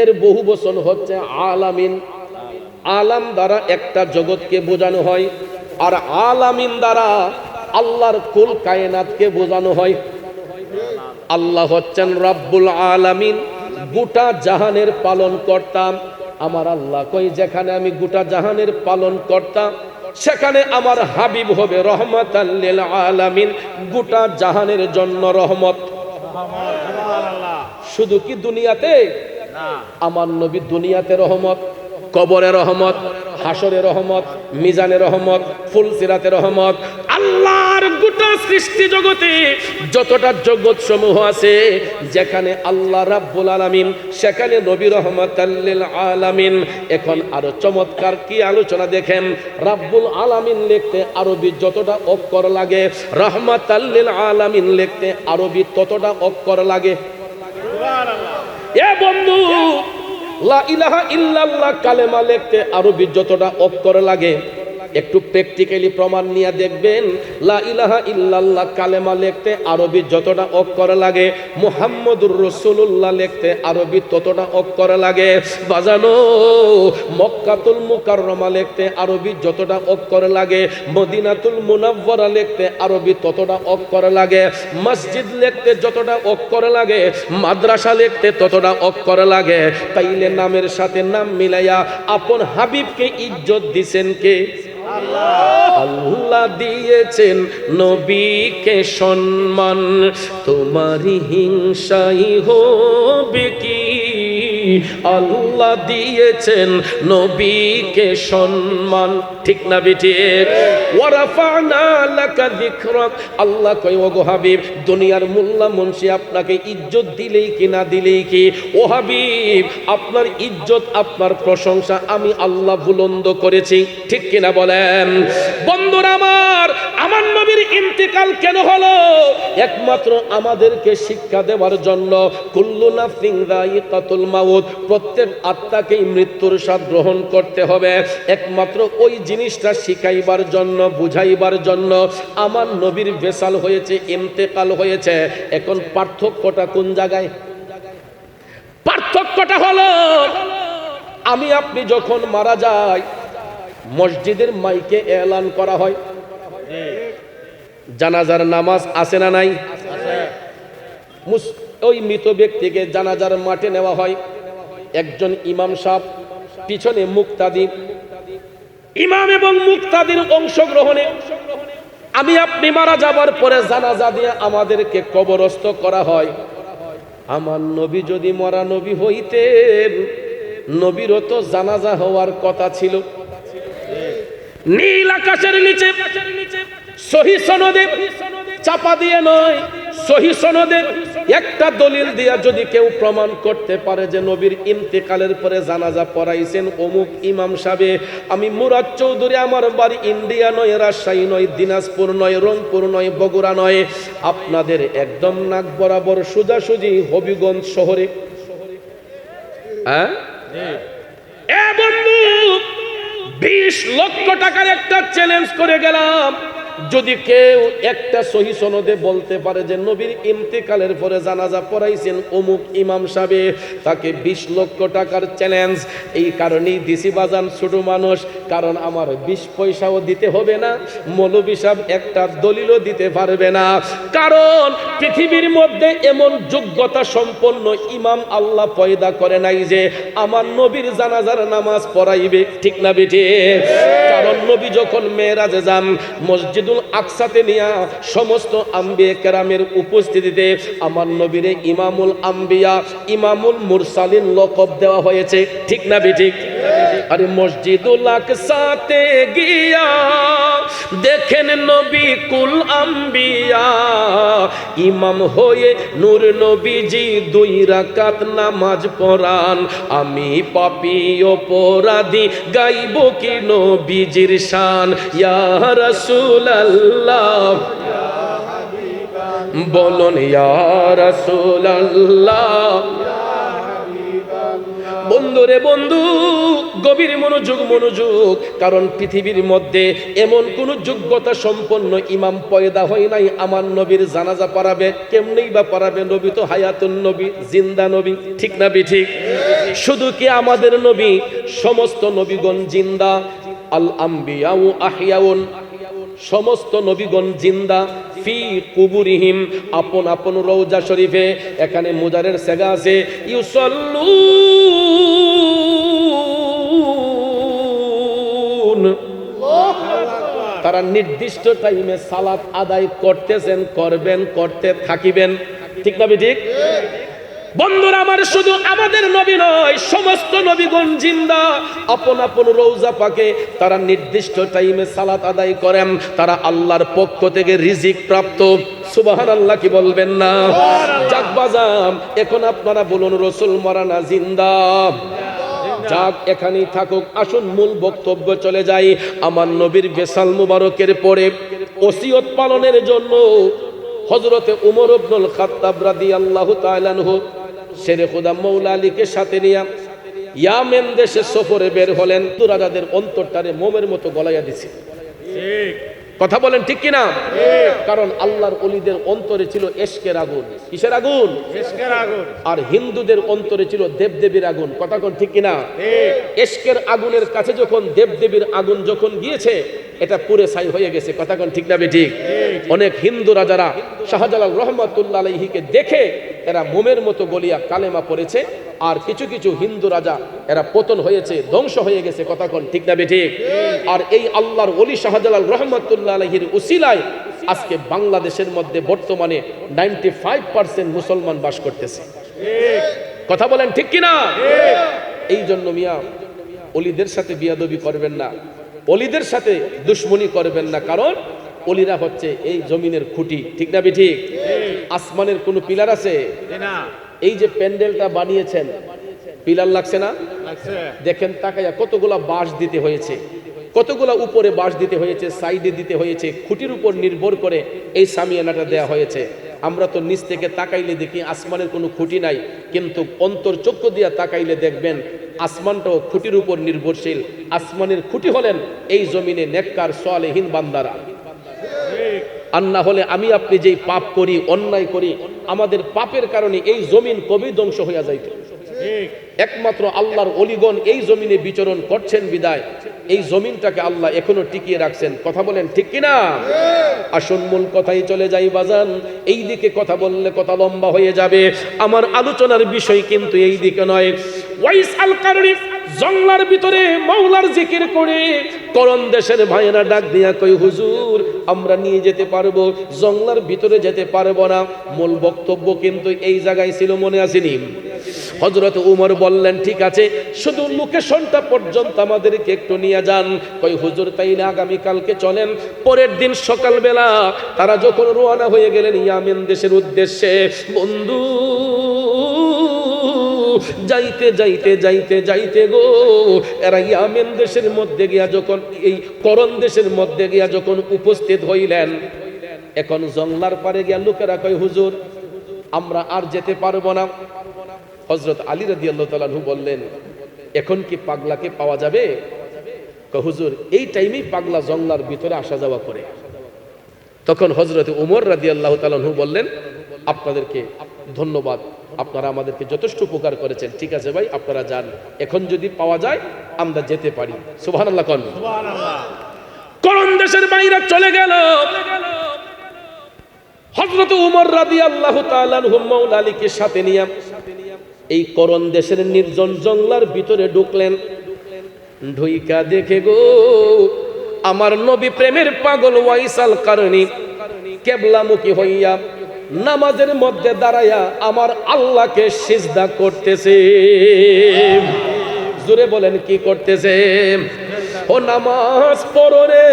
এর বহু বচন হচ্ছে আলামিন। আলাম দ্বারা একটা জগৎকে বোঝানো হয়, আর আলামিন দ্বারা আল্লাহর কুল কায়নাতকে বোঝানো হয়। আল্লাহ হচ্ছেন রব্বুল আলামিন, গোটা জাহানের পালন করতাম। আমার আল্লাহ কই যেখানে আমি গোটা জাহানের পালন করতাম সেখানে আমার হাবিব হবে রহমাতাল লিল আলামিন, গোটা জাহানের জন্য রহমত। শুধু কি দুনিয়াতে? আমার নবী দুনিয়াতে রহমত, কবরে রহমত, হাসরে রহমত, মিজানে রহমত, ফুলসিরাতে রহমত। আল্লাহর গোটা সৃষ্টি জগতে যতটা জগৎ সমূহ আছে, যেখানে আল্লাহ রাব্বুল আলামিন সেখানে নবী রহমাতাল লিল আলামিন। এখন আরো চমৎকার কি আলোচনা দেখেন। রাব্বুল আলামিন লিখতে আরবি যতটা অক্ষর লাগে, রহমাতাল লিল আলামিন লিখতে আরবি ততটা অক্ষর লাগে। সুবহানাল্লাহ। এ বন্ধু, লা ইলাহা ইল্লাল্লাহ কালেমা লিখতে আরবি যতটা অক্ষর লাগে, একটু প্র্যাকটিক্যালি প্রমাণ নিয়ে দেখবেন, লা ইলাহা ইল্লাল্লাহ কালেমা লিখতে আরবি যতটা অক্ষর লাগে, মুহাম্মদুর রাসূলুল্লাহ লিখতে আরবি ততটা অক্ষর লাগে। বাজানো, মক্কাতুল মুকাররমা লিখতে আরবি যতটা অক্ষর লাগে, মদিনাতুল মুনাওয়ারা লিখতে আরবি ততটা অক্ষর লাগে, মসজিদ লিখতে যতটা অক্ষর লাগে, মাদ্রাসা লিখতে ততটা অক্ষর লাগে। তাইলে নামের সাথে নাম মিলাইয়া আপন হাবিবকে ইজ্জত দিছেন কে? আল্লাহ দিয়েছেন নবীকে সম্মান, তোমারই হিংসাই হবে কি? আল্লাহ দিয়েছেন নবীকে সম্মান, ঠিক না বিঠিক? ওয়ারাফা'না লাকা যিকরাক, আল্লাহ কয় ওগো হাবিব, দুনিয়ার মোল্লা মুন্সি আপনাকে ইজ্জত দিলেই কি না দিলেই কি, ও হাবিব আপনার ইজ্জত আপনার প্রশংসা আমি আল্লাহ বুলন্দ করেছি, ঠিক কিনা বলেন? বন্ধুরা আমার নবীর ইন্তেকাল কেন হলো? একমাত্র আমাদেরকে শিক্ষা দেওয়ার জন্য। কুল্লু নাফসিন যায়িকাতুল মাউত, প্রত্যেক আত্মাকেই মৃত্যুর স্বাদ গ্রহণ করতে হবে। একমাত্র ওই জিনিসটা শিখাইবার জন্য, বুঝাইবার জন্য আমার নবীর ভেসাল হয়েছে, ইন্তেকাল হয়েছে। এখন পার্থক্যটা কোন জায়গায়? পার্থক্যটা হলো আমি আপনি যখন মারা যাই, মসজিদের মাইকে এলান করা হয় জানাজার নামাজ আছে না নাই? ওই মৃত ব্যক্তিকে জানাজার মাঠে নেওয়া হয়, একজন ইমাম সাহেব পিছনে মুক্তাদি, ইমাম এবং মুক্তাদির অংশগ্রহণে আমি আপনি মারা যাবার পরে জানাজা দিয়ে আমাদেরকে কবরস্থ করা হয়। আমার নবী যদি মরা নবী হইতেন, নবীরও তো জানাজা হওয়ার কথা ছিল। নীল আকাশের নিচে সহি সনদে, চাপা দিয়ে নয়, সহি সনদে একটা দলিল দিয়া যদি কেউ প্রমাণ করতে পারে যে নবীর ইন্তেকালের পরে জানাজা পড়াইছেন অমুক ইমাম সাহেব, আমি মুরাদ চৌধুরী, আমার বাড়ি ইন্ডিয়া নয়, রাজশাহী নয়, দিনাজপুর নয়, রংপুর নয়, বগুড়া নয়, আপনাদের একদম নাক বরাবর সোজাসুজি হবিগঞ্জ শহরে। হ্যাঁ এ বন্ধু, 20 লক্ষ টাকার একটা চ্যালেঞ্জ করে গেলাম, যদি কেউ একটা সহি সনদে বলতে পারে যে নবীর ইন্তেকালের পরে জানাজা পড়াইছেন অমুক ইমাম সাহেব, তাকে 20 লক্ষ টাকার চ্যালেঞ্জ। এই কারণেই দিছি বাজান, ছোট মানুষ, কারণ আমার 20 পয়সাও দিতে হবে না, মৌলভী সাহেব একটা দলিলও দিতে পারবে না, কারণ পৃথিবীর মধ্যে এমন যোগ্যতা সম্পন্ন ইমাম আল্লাহ পয়দা করে নাই যে আমার নবীর জানাজার নামাজ পড়াইবে, ঠিক না বেটে? কারণ নবী যখন মেরাজে যান, মসজিদুল আকসাতে নিয়া সমস্ত আম্বিয়া কেরামের উপস্থিতিতে আমার নবীরে ইমামুল আম্বিয়া, ইমামুল মুরসালিন লকব দেওয়া হয়েছে, ঠিক না বেঠিক? আরে মসজিদুল আকসাতে গিয়া দেখেন নবী কুল আম্বিয়া, ইমাম হয়ে নূর নবীজি 2 রাকাত নামাজ পড়ান, আমি পাপী অপরাধী গাইব কি নবীজির শান, ইয়া রাসূলুল্লাহ বলুন ইয়া রাসূলুল্লাহ। বন্ধুরে বন্ধু, গভীর মনোযোগ, কারণ পৃথিবীর মধ্যে এমন কোন যোগ্যতা সম্পন্ন ইমাম পয়দা হয় নাই আমার নবীর জানাজা পড়াবে। কেমনেই বা পড়াবে? নবী তো হায়াতুন নবী, জিন্দা নবী, ঠিক না বিঠিক? শুধু কি আমাদের নবী, সমস্ত নবীগণ জিন্দা, আল আম্বিয়াউ আহিয়াউন, সমস্ত নবীগণ জিন্দা, ফি কুবুরিহিম, আপন আপন রওজা শরীফে। এখানে মুজারের সেগা আছে, ইউসাল্লুন, তারা নির্দিষ্ট টাইমে সালাত আদায় করতেছেন, করবেন, করতে থাকিবেন, ঠিক না ঠিক? বন্ধুরা আমার, শুধু আমাদের নবী নয়, সমস্ত নবীগণ জিন্দা, আপন আপন রওজা পাকে তারা নির্দিষ্ট টাইমে সালাত আদায় করেন, তারা আল্লাহর পক্ষ থেকে রিজিক প্রাপ্ত। সুবহানাল্লাহ কি বলবেন না? যাক বাজাম, এখন আপনারা বলুন রাসূল মরা না জিন্দা? যাক, এখানেই থাকুক, আসুন মূল বক্তব্য চলে যাই। আমার নবীর বেসাল মুবারকের পরে ওসিয়ত পালনের জন্য হযরতে উমর ইবনুল খাত্তাব রাদিয়াল্লাহু তাআলা আনহু শেরে খুদা মৌলা আলীকে সাথে নিয়ে ইয়ামেন দেশে সফরে বের হলেন, রাজাদের অন্তরটারে মোমের মতো গলাইয়া দিছে। কথা বলেন ঠিক কিনা? কারণ আল্লাহর ওলিদের অন্তরে ছিল এশকের আগুন। কিসের আগুন? এশকের আগুন। আর হিন্দুদের অন্তরে ছিল দেবদেবীর আগুন। কথা কোন ঠিক কিনা? এশকের আগুনের কাছে যখন দেবদেবীর আগুন যখন গিয়েছে, এটা পুরে ছাই হয়ে গেছে। কথা কোন ঠিক না বেঠিক? অনেক হিন্দু রাজারা শাহজালাল রহমাতুল্লাহ আলাইহিকে দেখে এরা মোমের মতো গলিয়া কালেমা পড়েছে, আর কিছু কিছু হিন্দু রাজা এরা পতন হয়েছে, ধ্বংস হয়ে গেছে। কথা কোন ঠিক না বেঠিক? আর এই আল্লাহর ওলি শাহজালাল রহমাতুল্লাহ আলাইহির উসিলায় আজকে বাংলাদেশের মধ্যে বর্তমানে 95% মুসলমান বাস করতেছে। কথা বলেন ঠিক কিনা? এই জন্য মিয়া ওলিদের সাথে বিয়াদবি করবেন না, ওলিদের সাথে দুশ্মনী করবেন না, কারণ ওলিরা হচ্ছে এই জমিনের খুঁটি। ঠিক না বেঠিক? আসমানের কোনো পিলার আছে? এই যে প্যান্ডেলটা বানিয়েছেন, পিলার লাগছে না? দেখেন তাকাইয়া কতগুলা বাঁশ দিতে হয়েছে, কতগুলা উপরে বাঁশ দিতে হয়েছে, সাইডে দিতে হয়েছে, খুঁটির উপর নির্ভর করে এই সামিয়ানাটা দেয়া হয়েছে। আমরা তো নিচ থেকে তাকাইলে দেখি আসমানের কোনো খুঁটি নাই, কিন্তু অন্তর চক্ষু দিয়া তাকাইলে দেখবেন আসমানটাও খুঁটির উপর নির্ভরশীল। আসমানের খুঁটি হলেন এই জমিনে নেককার সালেহীন বান্দারা। আর না হলে আমি আপনি যেই পাপ করি, অন্যায় করি, আমাদের পাপের কারণে এই জমিন কবে ধ্বংস হইয়া যাইত। একমাত্র আল্লাহর ওলিগণ এই জমিনে বিচরণ করছেন বিদায় এই জমিনটাকে আল্লাহ এখনো টিকিয়ে রাখছেন। কথা বলেন ঠিক কিনা? আসুন মূল কথাই চলে যাই বাজান। এই দিকে কথা বললে কথা লম্বা হয়ে যাবে, আমার আলোচনার বিষয় কিন্তু এই দিকে নয়। ওয়াইস আল কারনি জঙ্গলার ভিতরে মাওলার জিকির করে করন দেশের ভাইয়েরা ডাক দিয়া কই, হুজুর আমরা নিয়ে যেতে পারবো, জঙ্গলার ভিতরে যেতে পারবো না। মূল বক্তব্য কিন্তু এই জায়গায় ছিল, মনে আসেনি? হযরত উমর বললেন ঠিক আছে, শুধু লোকেশনটা পর্যন্ত আমাদেরকে একটু নিয়ে যান। কই হুজুর তাইলে আগামী কালকে চলেন। পরের দিন সকালবেলা তারা যখন রওনা হয়ে গেলেন ইয়ামেন দেশের উদ্দেশ্যে, বন্ধু যাইতে যাইতে যাইতে যাইতে গো এরা ইয়ামেন দেশের মধ্যে গিয়া যখন, এই করন দেশের মধ্যে গিয়া যখন উপস্থিত হইলেন, এখন জঙ্গলার পারে গিয়া লোকেরা কয়, হুজুর আমরা আর যেতে পারবো না। হযরত আলী রাদিয়াল্লাহু তাআলা আনহু বললেন, এখন কি পাগলাকে পাওয়া যাবে? কয় হুজুর এই টাইমেই পাগলা জঙ্গলার ভিতরে আসা যাওয়া করে। তখন হযরত ওমর রাদিয়াল্লাহু তাআলা আনহু বললেন, আপনাদেরকে ধন্যবাদ, আপনারা আমাদেরকে যথেষ্ট উপকার করেছেন, ঠিক আছে ভাই আপনারা যান, এখন যদি পাওয়া যায় আমরা যেতে পারি। সুবহানাল্লাহ কোন? সুবহানাল্লাহ। করন দেশের বাইরে চলে গেল। হযরত ওমর রাদিয়াল্লাহু তাআলা আনহু মাওলা আলীকে সাথে নিয়ে এই করন দেশের নির্জন জঙ্গলার ভিতরে ঢুকলেন। ঢুইকা দেখে গো আমার নবী প্রেমের পাগল ওয়াইস আল কারনি কিবলামুখী হইয়া নামাজের মধ্যে দাঁড়ায়া আমার আল্লাহকে সিজদা করতেছে। জোরে বলেন কি করতেছে? ও নামাজ পড়ো রে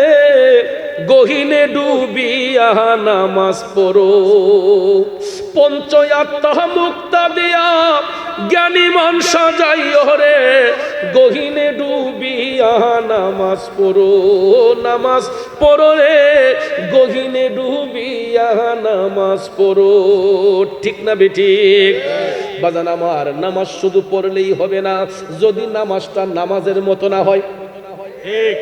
গহিনে ডুবিয়া নামাজ পড়ো, পঞ্চয়াত্তহ মুক্তা দিয়া জ্ঞানী মন সাজাইও রে গহিনে ডুবিয়া নামাজ পড়ো, নামাজ পড়ো রে গহিনে ডুবিয়া নামাজ পড়ো। ঠিক না বেঠিক? বাজান আমার, নামাজ শুধু পড়লেই হবে না, যদি নামাজটা নামাজের মতো না হয়। ঠিক,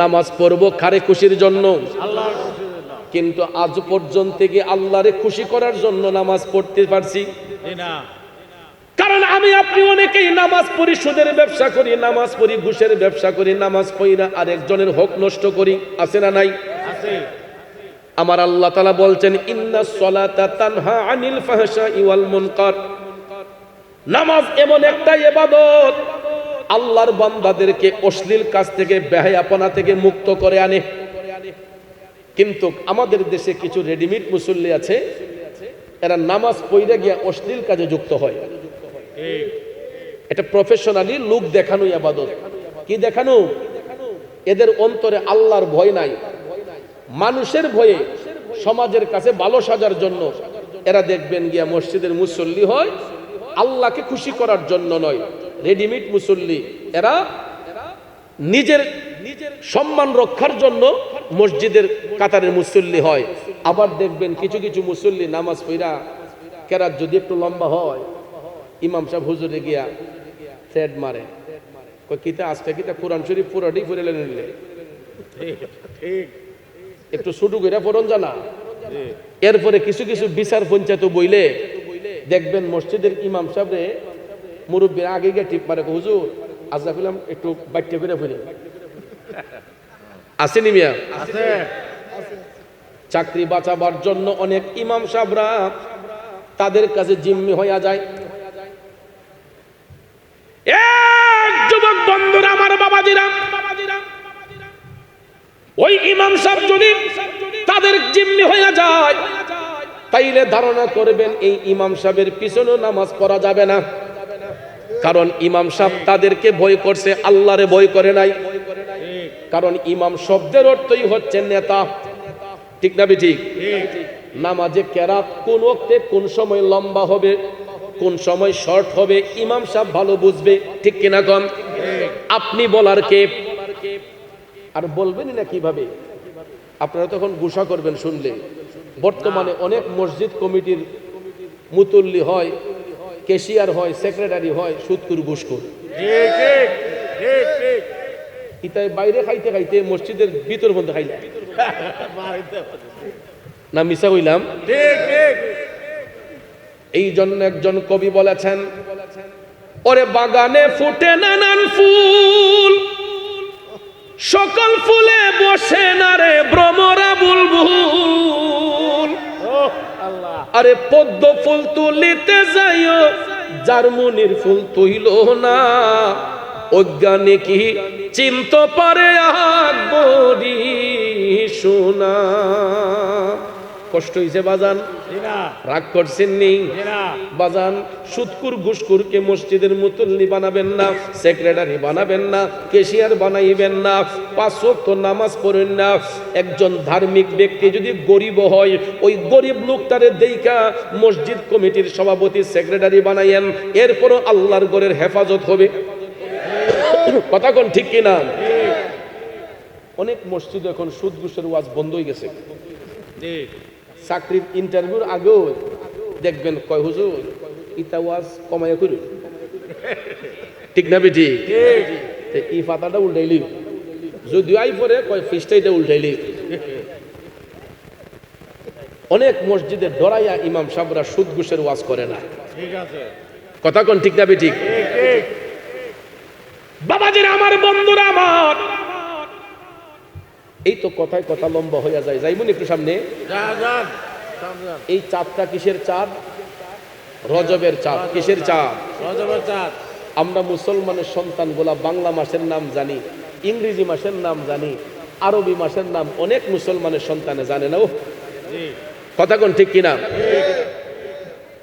নামাজ পড়বো কারে খুশির জন্য? আল্লাহর খুশির জন্য। কিন্তু আজ পর্যন্ত কি আল্লাহরে খুশি করার জন্য নামাজ পড়তে পারছি? না। কারণ আমি আপনি অনেকেই নামাজ পড়ি সুদের ব্যবসা করি, নামাজ পড়ি ঘুষের ব্যবসা করি, নামাজ পড়ি না আরেকজনের হক নষ্ট করি। আছে না নাই? আছে। আমার আল্লাহ তাআলা বলছেন, ইন্নাস সালাতা তানহা আনিল ফাহশাই ওয়াল মুনকার। নামাজ এমন একটা ইবাদত আল্লাহর বান্দাদেরকে অশ্লীল কাজ থেকে, বেহায়াপনা থেকে মুক্ত করে আনে। কিন্তু আমাদের দেশে কিছু রেডিমেড মুসল্লি আছে, এরা নামাজ পড়ে গিয়া অশ্লীল কাজে যুক্ত হয়। এটা প্রফেশনালি লোক দেখানো ইবাদত। কি দেখানো? এদের অন্তরে আল্লাহর ভয় নাই, মানুষের ভয়ে সমাজের কাছে ভালো সাজার জন্য এরা দেখবেন গিয়া মসজিদের মুসল্লি হয়, আল্লাহকে খুশি করার জন্য নয়। রেডিমেড মুসল্লি, এরা নিজের সম্মান রক্ষার জন্য মসজিদের কাতারের মুসল্লি হয়। আবার দেখবেন কিছু কিছু মুসল্লি নামাজ পড়া কেরাত যদি একটু লম্বা হয়, ইমাম সাহেব হুজুরে গিয়া সেড মারে। কিতা আজকে কিতা কোরআন শরীফ পুরাটি পড়ে নিলে একটু ছোট করে পড়ন জানা। এরপরে কিছু কিছু বিচার পঞ্চায়েত বইলে দেখবেন মসজিদের ইমাম সাহেবরে মুরব্বীর আগে গিয়ে টিপ মারে, হুজুর আজা করলাম একটু বাচ্চা করে ফিরে আসেনি মিয়া। চাকরি বাঁচাবার জন্য অনেক ইমাম সাহেবরা তাদের কাছে জিম্মি হইয়া যায়। এক যুবক বন্ধুরা আমার বাবাজিরা, ওই ইমাম সাহেব যদি তাদের জিম্মি হইয়া যায় তাইলে ধারণা করবেন এই ইমাম সাহেবের পিছনে নামাজ পড়া যাবে না। কারণ ইমাম সাহেব তাদেরকে ভয় করছে, আল্লাহরে ভয় করে নাই। কারণ ইমাম শব্দের অর্থই হচ্ছে নেতা, ঠিক না ঠিক? নামাজে কেরাত কোন ওয়াক্তে কোন সময় লম্বা হবে, কোন সময় শর্ট হবে, ইমাম সাহেব ভালো বুঝবে, ঠিক কিনা কম? আপনি বলার কে? আর বলবেনই না কিভাবে? আপনারা তখন গুসা করবেন শুনলে। বর্তমানে অনেক মসজিদ কমিটির মুতল্লি হয়, ক্যাশিয়ার হয়, সেক্রেটারি হয়, সুদকুর ঘুষখোর। ইতাই বাইরে খাইতে খাইতে মসজিদের ভিতর মধ্যে খাইলে না মিশা হইলাম। এই জন্য একজন কবি বলেছেন, ওরে বাগানে ফুটে নানান ফুল, সকল ফুলে বসে না রে ভ্রমরা বুলবুল। আরে পদ্ম ফুল তুলিতে যাইও, জার্মনির ফুল তুইল না, অজ্ঞানী কি চিন্ত পারে আকবরি সোনা। কষ্ট হইছে বাজান? রাগ করছেন নি বাজান? সুদকুর ঘুষকুরকে মসজিদের মুতল্লি বানাবেন না, সেক্রেটারি বানাবেন না, ক্যাশিয়ার বানাইবেন না, 5 ওয়াক্ত নামাজ পড়েন না। একজন ধার্মিক ব্যক্তি যদি গরিব হয়, ওই গরিব লোকটারে দেইখা মসজিদ কমিটির সভাপতি সেক্রেটারি বানাইয়েন, এরপরও আল্লাহর ঘরের হেফাজত হবে। কথা কোন ঠিক কিনা? অনেক মসজিদ এখন সুদ ঘুষের ওয়াজ বন্ধ হয়ে গেছে। চাকরির ইন্টারভিউর আগেও দেখবেন কয় হুজুর ইতা ওয়াজ কমাইয়া করি, ঠিক না বেটি? ই ফাতাটা উল্টাইলি, যদিও আই পরে কয় ফিসটাইটা উল্টাইলি। অনেক মসজিদে ডরাইয়া ইমাম সাহেবরা সুদ ঘুষের ওয়াজ করে না। কথা কোন ঠিক না বেটি? বাবাজিরা আমার, বন্ধুরা আমার, এই তো কথায় কথা লম্বা হইয়া যায়। যাইবুন একটু সামনে। এই চাঁদটা কিসের চাঁদ? রজবের চাঁদ। কিসের চাঁদ? রজবের চাঁদ। আমরা মুসলমানের সন্তান গোলা বাংলা মাসের নাম জানি, ইংরেজি মাসের নাম জানি, আরবি মাসের নাম অনেক মুসলমানের সন্তানে জানে না। কথা কোন ঠিক কিনা?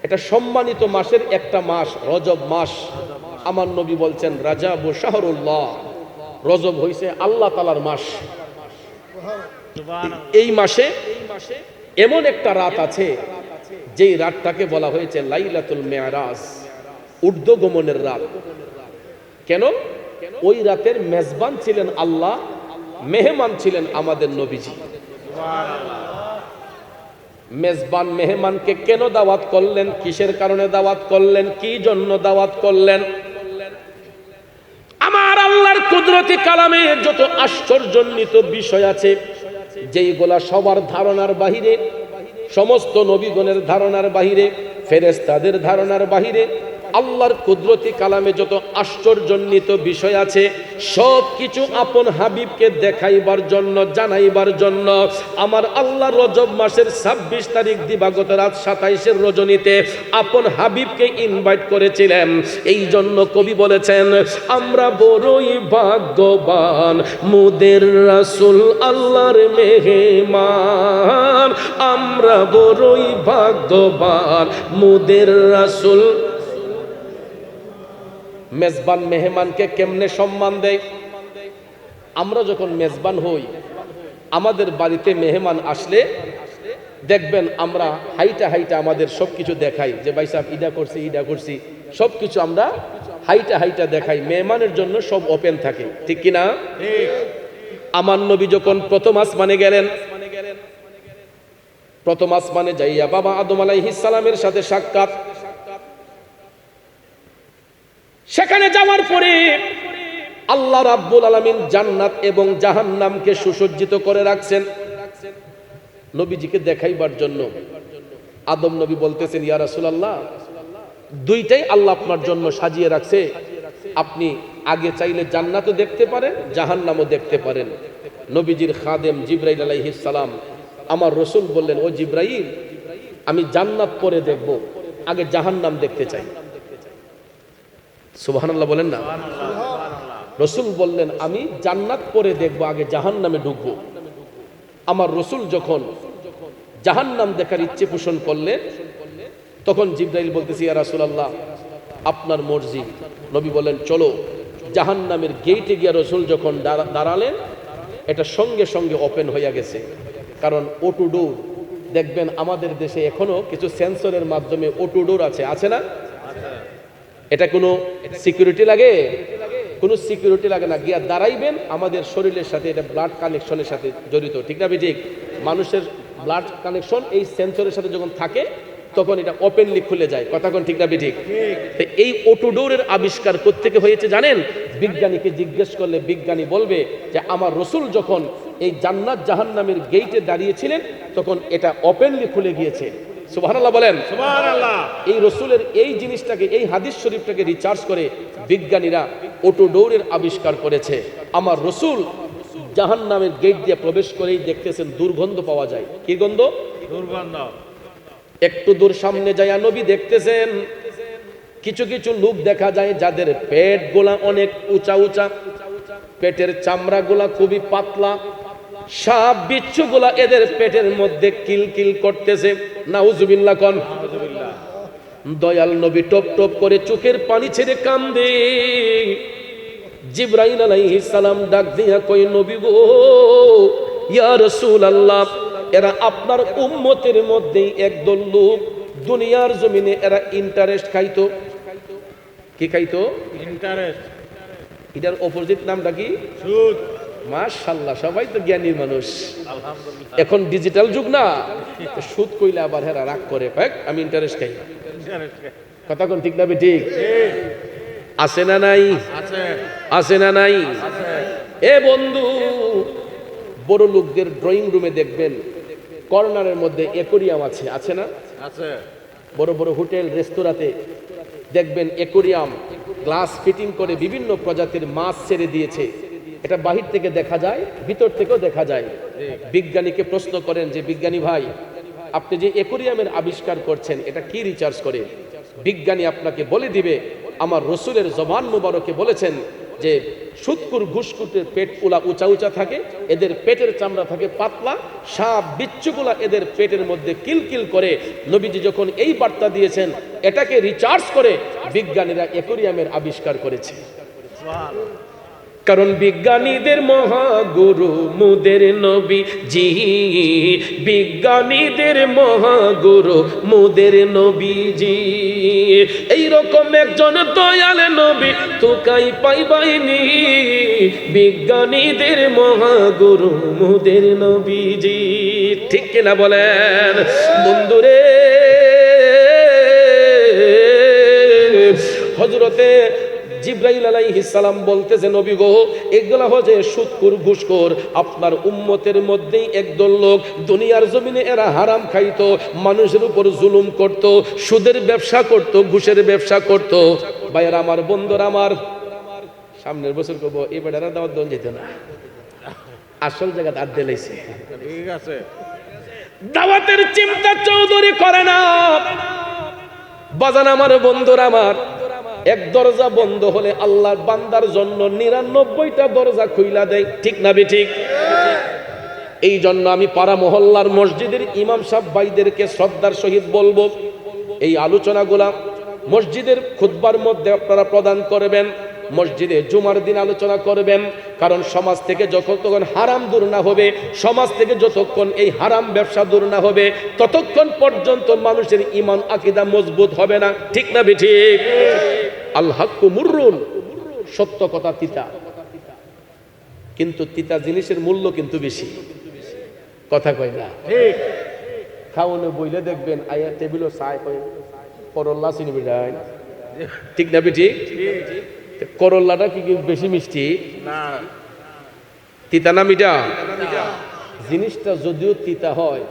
এটা সম্মানিত মাসের একটা মাস রজব মাস। আমার নবী বলছেন রাজাব শাহরুল্লাহ, রজব হইছে আল্লাহ তাআলার মাস। এই মাসে এমন একটা রাত আছে যেই রাতটাকে বলা হয়েছে লাইলাতুল মেরাজ, ঊর্ধ্বগমনের রাত। কেন? ওই রাতের মেজবান ছিলেন আল্লাহ, মেহমান ছিলেন আমাদের নবীজি। মেজবান মেহমানকে কেন দাওয়াত করলেন? কিসের কারণে দাওয়াত করলেন? কি জন্য দাওয়াত করলেন? আমার আল্লাহর কুদরতি কালামে যত আশ্চর্যান্বিত বিষয় আছে, যেইগুলা সবার ধারণার বাহিরে, সমস্ত নবীগণের ধারণার বাহিরে, ফেরেশতাদের ধারণার বাহিরে, আল্লাহর কুদরতি কালামে যত আশ্চর্যান্বিত বিষয় আছে, সব কিছু আপন হাবিবকে দেখাইবার জন্য, জানাইবার জন্য আমার আল্লাহ রজব মাসের 26 তারিখ দিবাগত রাত 27-এর রজনীতে আপন হাবিবকে ইনভাইট করেছিলেন। এই জন্য কবি বলেছেন, আমরা বড়ই ভাগ্যবান, মোদের রাসূল আল্লাহর মেহমান। আমরা বড়ই ভাগ্যবান, মোদের রাসূল। মেজবান মেহমানকে কেমনে সম্মান দেয়? আমরা যখন মেজবান হই, আমাদের বাড়িতে মেহমান আসলে দেখবেন আমরা হাইটা হাইটা আমাদের সবকিছু দেখাই, যে ভাই সাহেব ইডা করছি, ইডা করছি, সবকিছু আমরা হাইটা হাইটা দেখাই। মেহমানের জন্য সব ওপেন থাকে, ঠিক কিনা? আমার নবী যখন প্রথম আসমানে গেলেন, প্রথম আসমানে যাইয়া বাবা আদম আলাইহিস সালামের সাথে সাক্ষাৎ। সেখানে যাওয়ার পরে আল্লাহ রাব্বুল আলামিন জান্নাত এবং জাহান্নামকে সুসজ্জিত করে রাখছেন নবীজিকে দেখাইবার জন্য। আদম নবী বলতেছেন, ইয়া রাসূলুল্লাহ, দুইটাই আল্লাহ আপনার জন্য সাজিয়ে রাখছে, আপনি আগে চাইলে জান্নাতও দেখতে পারেন, জাহান্নামও দেখতে পারেন। নবীজির খাদেম জিবরাইল আলাইহিস সালাম আমার রাসূল বললেন, ও জিবরাইল, আমি জান্নাত পরে দেখব, আগে জাহান্নাম দেখতে চাই। সুবহানাল্লাহ বলেন না। রাসূল বললেন, আমি জান্নাত পরে দেখব, আগে জাহান্নামে ঢুকবো। আমার রাসূল যখন জাহান্নাম দেখার ইচ্ছে পোষণ করলেন, তখন জিবরাইল বলতেছি, ইয়া রাসূলুল্লাহ, আপনার মর্জি। নবী বলেন, চলো। জাহান্নামের গেটে গিয়া রাসূল যখন দাঁড়ালেন, এটা সঙ্গে সঙ্গে ওপেন হইয়া গেছে। কারণ অটো ডোর দেখবেন আমাদের দেশে এখনো কিছু সেন্সরের মাধ্যমে অটো ডোর আছে না? এটা কোনো সিকিউরিটি লাগে? কোনো সিকিউরিটি লাগে না, গিয়া দাঁড়াইবেন, আমাদের শরীরের সাথে এটা ব্লাড কানেকশনের সাথে জড়িত, ঠিক না ঠিক? মানুষের ব্লাড কানেকশন এই সেন্সরের সাথে যখন থাকে তখন এটা ওপেনলি খুলে যায়, কথা কোন ঠিক না ঠিক? তো এই অটোডোরের আবিষ্কার কোত্থেকে হয়েছে জানেন? বিজ্ঞানীকে জিজ্ঞেস করলে বিজ্ঞানী বলবে যে আমার রাসূল যখন এই জান্নাত জাহান্নামের গেটে দাঁড়িয়েছিলেন তখন এটা ওপেনলি খুলে গিয়েছে। সুবহানাল্লাহ বলেন। সুবহানাল্লাহ। এই রাসূলের এই জিনিসটাকে, এই হাদিস শরীফটাকে রিসার্চ করে বিজ্ঞানীরা অটোডোরের আবিষ্কার করেছে। আমার রাসূল জাহান্নামের গেট দিয়ে প্রবেশ করেই দেখতেছেন দুর্গন্ধ পাওয়া যায়। কি গন্ধ? দুর্গন্ধ। একটু দূর সামনে যায় নবী দেখতেছেন কিছু কিছু লোক দেখা যায় যাদের পেট গোলা অনেক উঁচা উঁচা, পেটের চামড়া গোলা খুবই পাতলা, সাপ বিচ্ছু গোলা এদের পেটের মধ্যে কিলকিল করতেছে। নাউজুবিল্লাহ কোন। দয়াল নবী টপ টপ করে চোখের পানি ছেড়ে কান্দে। জিবরাইল আলাইহিস সালাম ডাক দিয়া কই, নবী গো, ইয়া রাসূলুল্লাহ, এরা আপনার উম্মতের মধ্যেই একদল লোক দুনিয়ার জমিনে এরা ইন্টারেস্ট খাইতো। কি খাইতো? ইন্টারেস্ট। এটার অপোজিট নামটা কি? সুদ। মাশাআল্লাহ, সবাই তো জ্ঞানী মানুষ। আলহামদুলিল্লাহ। এখন ডিজিটাল যুগ না, সুদ কইলে আবার হেরা রাগ করে, আমি ইন্টারেস্ট খাই। কথা কোন ঠিক না ঠিক? আছে না নাই? আছে। আছে না নাই? আছে। এ বন্ধু, বড় লোকদের ড্রয়িং রুমে দেখবেন কর্নারের মধ্যে অ্যাকোরিয়াম আছে না? আছে। বড় বড় হোটেল রেস্তোরাঁতে দেখবেন অ্যাকোরিয়াম, গ্লাস ফিটিং করে বিভিন্ন প্রজাতির মাছ ছেড়ে দিয়েছে। এটা বাহির থেকে দেখা যায়, ভিতর থেকেও দেখা যায়। বিজ্ঞানীকে প্রশ্ন করেন যে, বিজ্ঞানী ভাই, আপনি যে অ্যাকোরিয়ামের আবিষ্কার করছেন এটা কি রিসার্চ করে? বিজ্ঞানী আপনাকে বলে দিবে, আমার রাসূলের জবান মুবারকে বলেছেন যে সুদকুর ঘুষকুটের পেট গুলা উঁচা উঁচা থাকে, এদের পেটের চামড়া থাকে পাতলা, সাপ বিচ্ছুগুলা এদের পেটের মধ্যে কিলকিল করে। নবীজি যখন এই বার্তা দিয়েছেন, এটাকে রিসার্চ করে বিজ্ঞানীরা অ্যাকোরিয়ামের আবিষ্কার করেছে। কারণ বিজ্ঞানীদের মহাগুরু মুদের নবী জি, বিজ্ঞানীদের মহাগুরু মুদের নবীজি। এইরকম একজন দয়াল নবী তোকাই পাইবাইনি, বিজ্ঞানীদের মহাগুরু মুদের নবীজি। ঠিক কিনা বলেন বন্ধুরে? হযরতে জিবরাইল আলাইহিস সালাম বলতেছে, নবী গো, এগুলা হচ্ছে সুদখোর ঘুষখোর। আপনার উম্মতের মধ্যেই একদল লোক দুনিয়ার জমিনে এরা হারাম খাইতো, মানুষের উপর জুলুম করত, সুদের ব্যবসা করত, ঘুষের ব্যবসা করত। ভাইয়েরা আমার, বন্ধুরা আমার, সামনের বছর কব এই বেটারা দাওয়াত দেন যেত না, আসল জায়গাতে আড্ডে লাইছে। ঠিক আছে, দাওয়াতের চিন্তা চৌধুরী করে না। বাজান আমার, বন্ধুরা আমার, এক দরজা বন্ধ হলে আল্লাহর বান্দার জন্য 99টা দরজা খুইলা দেয়, ঠিক না ঠিক? এই জন্য আমি পাড়া মহল্লার মসজিদের ইমাম সাহেব ভাইদেরকে শ্রদ্ধার সহিত বলবো, এই আলোচনাগুলা মসজিদের খুতবার মধ্যে আপনারা প্রদান করবেন, মসজিদে জুমার দিন আলোচনা করবেন। কারণ সমাজ থেকে যতক্ষণ হারাম দূর না হবে, সমাজ থেকে যতক্ষণ এই হারাম ব্যবসা দূর না হবে, ততক্ষণ পর্যন্ত মানুষের ঈমান আকীদা মজবুত হবে না, ঠিক না ঠিক? আল হাক্কু মুররুন, সত্য কথা তিতা, কিন্তু তিতা জিনিসের মূল্য কিন্তু বেশি। কথা কয় না ঠিক? খাওয়ানো বইলে দেখবেন আয়া টেবিলও চাই কয় পরল্লা চিনি বিড়াই, ঠিক না ঠিক? করল্লাটা কি বেশি মিষ্টি না, তিতা না মিঠা? জিনিসটা যদিও তিতা হয়,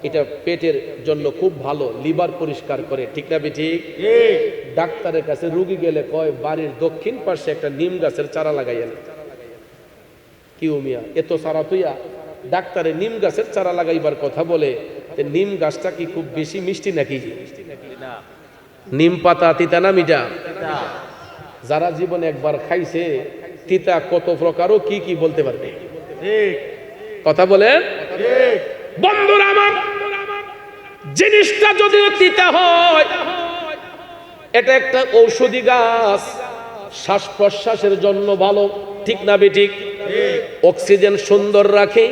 এটা পেটের জন্য খুব ভালো, লিভার পরিষ্কার করে, ঠিক না বেঠিক? ডাক্তারের কাছে রুগী গেলে কয় বাড়ির দক্ষিণ পাশে একটা নিম গাছের চারা লাগাইয়েন। কি মিয়া, এত চারা তুইয়া ডাক্তারে নিম গাছের চারা লাগাইবার কথা বলে, নিম গাছটা কি খুব বেশি মিষ্টি নাকি? নিম পাতা তিতা না মিঠা? যারা জীবনে একবার খাইছে তিতা কত প্রকারও কি কি বলতে পারবে। কথা বলেন বন্ধুরা আমার, জিনিসটা যদিও তিতা হয়, এটা একটা ঔষধি গাছ, শ্বাস প্রশ্বাসের জন্য ভালো, ঠিক না বেঠিক? অক্সিজেন সুন্দর রাখে,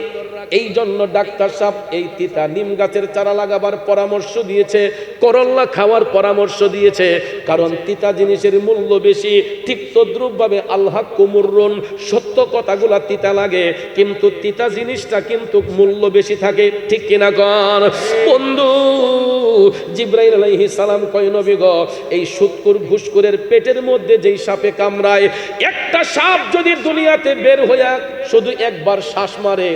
এই জন্য ডাক্তার সাহেব এই তিতা নিম গাছের চারা লাগাবার পরামর্শ দিয়েছে, করল্লা খাওয়ার পরামর্শ দিয়েছে, কারণ তিতা জিনিসের মূল্য বেশি। ঠিক তদ্রূপভাবে আল্লাহ কুমুরুন, সত্য কথাগুলা তিতা লাগে, কিন্তু তিতা জিনিসটা কিন্তু মূল্য বেশি থাকে, ঠিক কিনা কর বন্ধু? জিবরাইল আলাইহিস সালাম কয় নবী গো, এই সুৎকুর ঘুষকুরের পেটের মধ্যে যেই সাপে কামড়ায়, একটা সাপ যদি দুনিয়াতে বের হইয়া শুধু একবার শ্বাস মারে,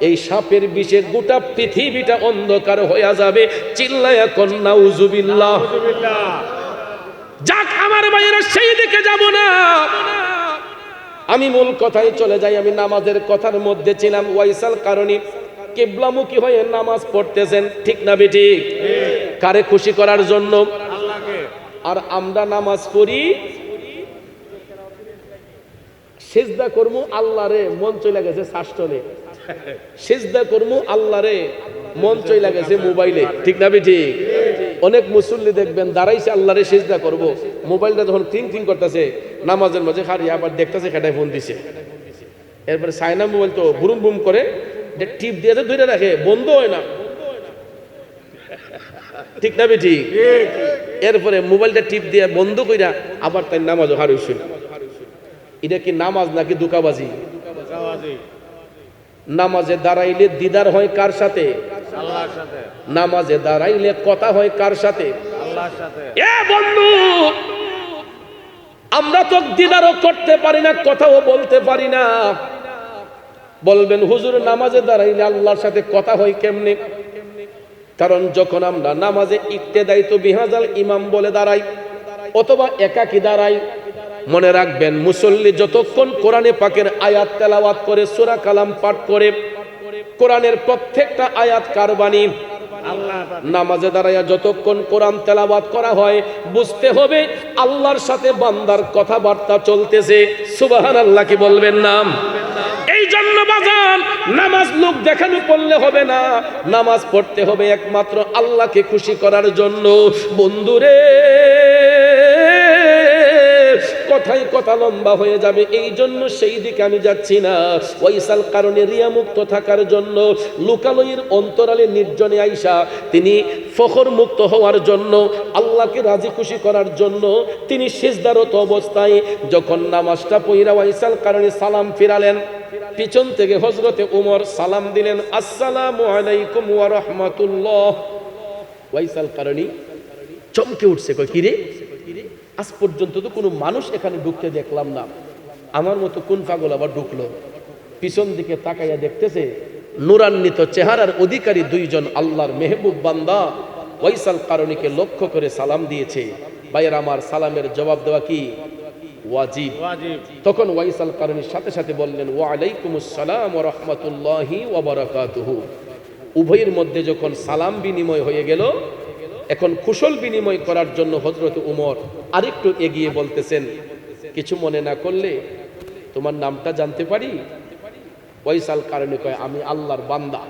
এই সাপের বিষে গোটা পৃথিবীটা অন্ধকার হয়ে যাবে। চিল্লায়া কন নাউজুবিল্লাহ। যাক আমার ভাইয়েরা, সেই দিকে যাব না, আমি মূল কথায় চলে যাই। আমি নামাজের কথার মধ্যে ছিলাম। ওয়াইসাল কারণী কিবলামুখী হয়ে নামাজ পড়তেছেন, ঠিক না বেঠিক? কারে খুশি করার জন্য? আর আমরা নামাজ পড়ি সিজদা করমু আল্লাহরে, মন চলে গেছে শাসটলে। সিজদা করমু আল্লাহরে, মন চলে গেছে মোবাইলে, ঠিক না বেঠিক? অনেক মুসল্লি দেখবেন দাঁড়াইছে আল্লাহরে সিজদা করব, মোবাইলটা যখন ক্লিং ক্লিং করতেছে নামাজের মাঝে খালি, আবার দেখতেছে খেটায় ফোন দিছে, এরপরে সাইনা মোবাইল তো বুরুম বুম করে টিপ দিয়েছে, ধরে রাখে, বন্ধ হয় না, ঠিক না বেঠিক? এরপরে মোবাইলটা টিপ দিয়ে বন্ধ কইরা আবার তাই নামাজও হারুইছে। এটা কি নামাজ নাকি দুকাবাজি? নামাজে দাঁড়াইলে দিদার হয় কার সাথে? আল্লাহর সাথে। নামাজে দাঁড়াইলে কথা হয় কার সাথে? আল্লাহর সাথে। এ বন্ধু, আমরা তো দিদারও করতে পারি না, কথাও বলতে পারি না। বলবেন হুজুর, নামাজে দাঁড়াইলে আল্লাহর সাথে কথা হয় কেমনে? কারণ যখন আমরা নামাজে ইক্তেদাই তো বিহাজাল ইমাম বলে দাঁড়াই অথবা একাকী দাঁড়াই, মনে রাখবেন মুসল্লি যতক্ষণ কোরআনে পাকের আয়াত তেলাওয়াত করে, সূরা কালাম পাঠ করে, কোরআনের প্রত্যেকটা আয়াত কার বাণী? নামাজে দাঁড়াইয়া যতক্ষণ কোরআন তেলাওয়াত করা হয়, বুঝতে হবে আল্লাহর সাথে বান্দার কথাবার্তা চলতেছে। সুবহানাল্লাহ কি বলবেন না? এই জন্য বাজান, নামাজ লোক দেখানো পড়লে হবে না, নামাজ পড়তে হবে একমাত্র আল্লাহকে খুশি করার জন্য। বন্ধুরে, কথাই কথা লম্বা হয়ে যাবে, এই জন্য সেই দিকে আমি যাচ্ছি না। ওয়াইসাল কারণে রিয়া মুক্ত থাকার জন্য, লুকালয়ের অন্তরালে নির্জনে আইসা তিনি ফখর মুক্ত হওয়ার জন্য, আল্লাহকে রাজি খুশি করার জন্য তিনি সিজদারত অবস্থায় যখন নামাজটা পড়া ওয়াইসাল কারণে সালাম ফিরালেন, পিছন থেকে হযরতে উমর সালাম দিলেন, আসসালামু আলাইকুম ওয়া রাহমাতুল্লাহ। ওয়াইসাল কারণী চমকে উঠছে, কই কি রে, আজ পর্যন্ত তো কোনো মানুষ এখানে ঢুকতে দেখলাম না, আমার মতো কোন পাগল আবার ঢুকলো? পিছন দিকে তাকাইয়া দেখতেছে নূরান্বিত চেহারার অধিকারী দুইজন আল্লাহর মেহবুব বান্দা ওয়াইসাল কারণীকে লক্ষ্য করে সালাম দিয়েছে। ভাইয়ের আমার, সালামের জবাব দেওয়া কি ওয়াজিব? তখন ওয়াইসাল কারণীর সাথে সাথে বললেন, ওয়া আলাইকুমুস সালাম ওয়া রাহমাতুল্লাহি ওয়া বারাকাতুহু। উভয়ের মধ্যে যখন সালাম বিনিময় হয়ে গেল, এখন কুশল বিনিময় করার জন্য হযরত উমর আরেকটু এগিয়ে বলতেছেন, কিছু মনে না করলে তোমার নামটা জানতে পারি? ওয়াইসাল কারণী কয়, আমি আল্লাহর বান্দা।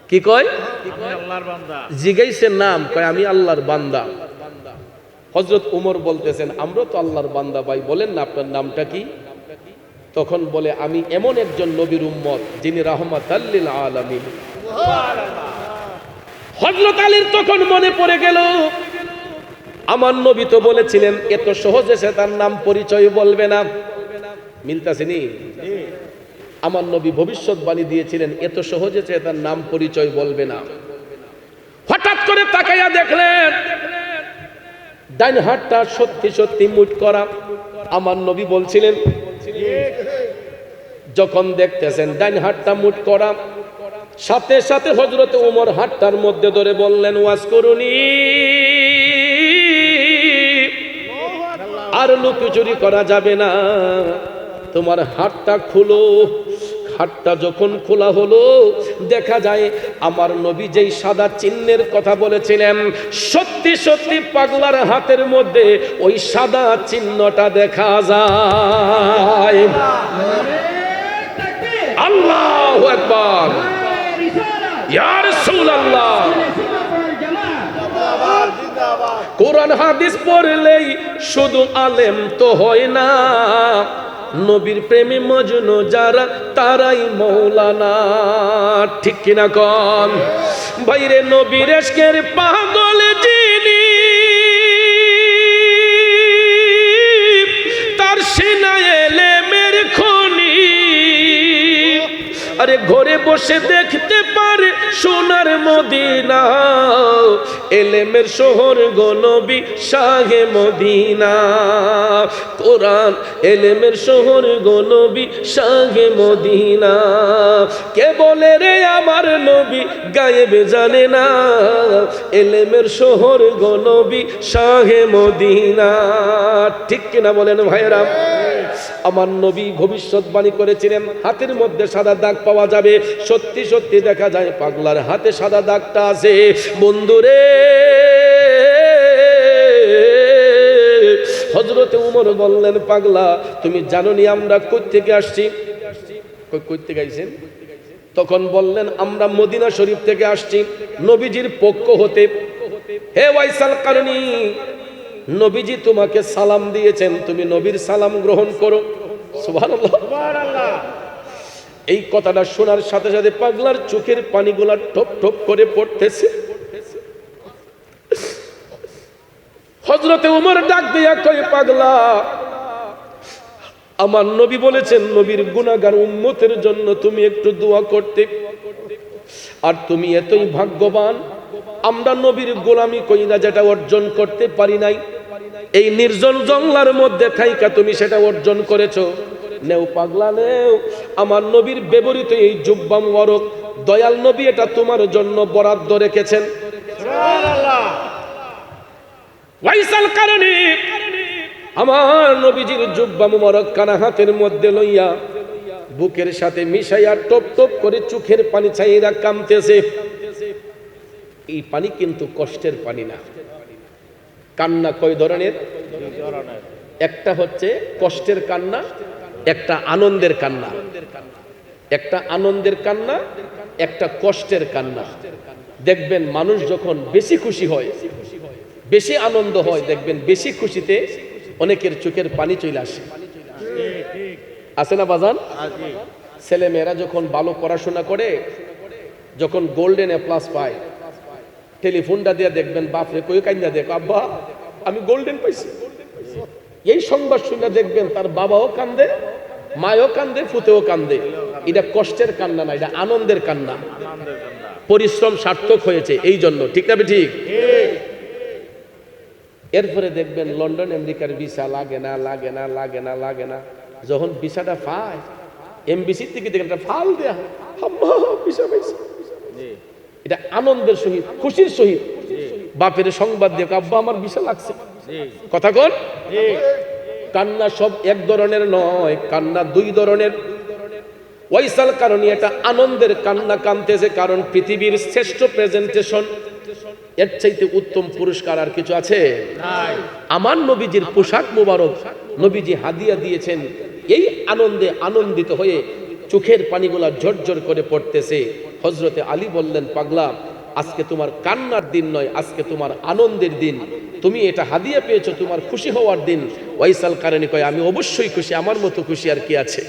কি কয়? আমি আল্লাহর বান্দা। জিজ্ঞাসের নাম, কয় আমি আল্লাহর বান্দা। হযরত উমর বলতেছেন, আমরা তো আল্লাহর বান্দা ভাই, বলেন না আপনার নামটা কি? তখন বলে, আমি এমন একজন নবীর উম্মত যিনি রাহমাতাল লিল আলামিন। হযরত আলীর তখন মনে পড়ে গেল, আমার নবী তো বলেছিলেন এত সহজে সে তার নাম পরিচয় বলবে না। মিলতাছে নি? আমার নবী ভবিষ্যৎবাণী দিয়েছিলেন এত সহজে সে তার নাম পরিচয় বলবে না। হঠাৎ করে তাকাইয়া দেখলেন ডান হাতটা সত্যি সত্যি মুঠ করা। আমার নবী বলছিলেন যখন দেখতেছেন ডান হাতটা মুঠ করা, সাথে সাথে হযরত ওমর হাতটার মধ্যে ধরে বললেন ওয়াজকুরুনি, আর লুকোচুরি করা যাবে না, তোমার হাতটা খুলো। হাতটা যখন খোলা হলো দেখা যায় আমার নবী যেই সাদা চিহ্নের কথা বলেছিলেন সত্যি সত্যি পাগলার হাতের মধ্যে ওই সাদা চিহ্নটা দেখা যায়। আল্লাহু আকবার, ইয়া রাসূলুল্লাহ। কোরআন হাদিস পড়লেই শুধু আলেম তো হয় না, নবীর প্রেমে মজনু যারা তারাই মৌলানা। ঠিক কিনা কন বাইরে? নবীর ইশকের পাগল যিনি, তার সিনায় এলেমের খনি। আরে ঘরে বসে দেখতে পারে সোনার মদিনা, এলেমের শহর গো নবী শাহে মদিনা। কোরআন এলেমের শহর গো নবী শাহে মদিনা। কে বলে রে আমার নবী গায়েব জানে না, এলেমের শহর গো নবী শাহে মদিনা। ঠিক কিনা বলেন ভাইরা? আমার নবী ভবিষ্যৎবাণী করেছিলেন হাতের মধ্যে সাদা দাগ পাওয়া যাবে। সত্যি সত্যি দেখা যায় পাগলার হাতে সাদা দাগটা আছে। বন্ধুরে, হযরতে ওমর বললেন পাগলা তুমি জানো নি আমরা কই থেকে আসছি? কই থেকে আইছেন? তখন বললেন আমরা মদিনা শরীফ থেকে আসছি নবীজির পক্ষ হতে। হে ওয়াইসাল কারণী, নবীজি তোমাকে সালাম দিয়েছেন, তুমি নবীর সালাম গ্রহণ করো। সুবহানাল্লাহ, সুবহানাল্লাহ। এই কথাটা শোনার সাথে সাথে পাগলার চোখের পানিগুলা টপ টপ করে পড়তেছে। হযরতে ওমর ডাক দিয়া কয় পাগলা, আমার নবী বলেছেন নবীর গুনাহগার উম্মতের জন্য তুমি একটু দোয়া করতে, আর তুমি এতই ভাগ্যবান আমরা নবীর গোলামি কইরা যেটা অর্জন করতে পারি নাই, এই নির্জন জঙ্গলার মধ্যে থাইকা তুমি সেটা অর্জন করেছো। নেও পাগলা নেও, আমার নবীর ব্যবহৃত এই জুব্বা মুবারক দয়াল নবী এটা তোমার জন্য বরাদ্দ রেখেছেন। সুবহানাল্লাহ। ওয়াইসাল কারণে আমার নবীজির জুব্বা মুবারক কানা হাতের মধ্যে লইয়া বুকের সাথে মিশাইয়া টপ টপ করে চোখের পানি ছাইরা কামতেছে। এই পানি কিন্তু কষ্টের পানি না। কান্না কয় ধরনের? একটা হচ্ছে কষ্টের কান্না, একটা আনন্দের কান্না। একটা আনন্দের কান্না, একটা কষ্টের কান্না। দেখবেন মানুষ যখন বেশি খুশি হয়, বেশি আনন্দ হয়, দেখবেন বেশি খুশিতে অনেকের চোখের পানি চলে আসে। আছে না বাজান? ছেলে মেয়েরা যখন ভালো পড়াশোনা করে, যখন গোল্ডেন এ প্লাস পায়, টেলিফোনটা দিয়ে দেখবেন বাপরে কই কাইন্দা দেখ আব্বা আমি গোল্ডেন পাইছি। এই সংবাদ শুনে দেখবেন তার বাবাও কান্দে, মায়ও কান্দে, ফুতেও কান্দে। এটা কষ্টের কান্না না, এটা আনন্দের কান্না। পরিশ্রম সার্থক হয়েছে এই জন্য। ঠিক না ঠিক? এরপরে দেখবেন লন্ডন আমেরিকার ভিসা লাগে না, লাগে না, লাগে না, লাগে না। যখন ভিসাটা পায় এমবিসি থেকে দেখেন ফাল দেয়া আম্মা ভিসা পাইছে। এটা আনন্দের সহিত খুশির সহিত বাপের সংবাদ দিয়ে আব্বা আমার ভিসা লাগছে। কথা কোন? কান্না সব এক ধরনের নয়, কান্না দুই ধরনের। ওয়াইসাল কারণে এটা আনন্দের কান্না কানতেছে, কারণ পৃথিবীর শ্রেষ্ঠ প্রেজেন্টেশন এর চাইতে উত্তম পুরস্কার আর কিছু আছে? আমার নবীজির পোশাক মুবারক নবীজি হাদিয়া দিয়েছেন। এই আনন্দে আনন্দিত হয়ে চোখের পানিগুলা ঝরঝর করে পড়তেছে। হযরতে আলী বললেন পাগলা আজকে তোমার কান্নার দিন নয়, আজকে তোমার আনন্দের দিন। তুমি এটা হাদিয়া পেয়েছো, তোমার খুশি হওয়ার দিন। ওয়াইসাল কারণে কয় আমি অবশ্যই খুশি, আমার মতো খুশি আর কি আছে।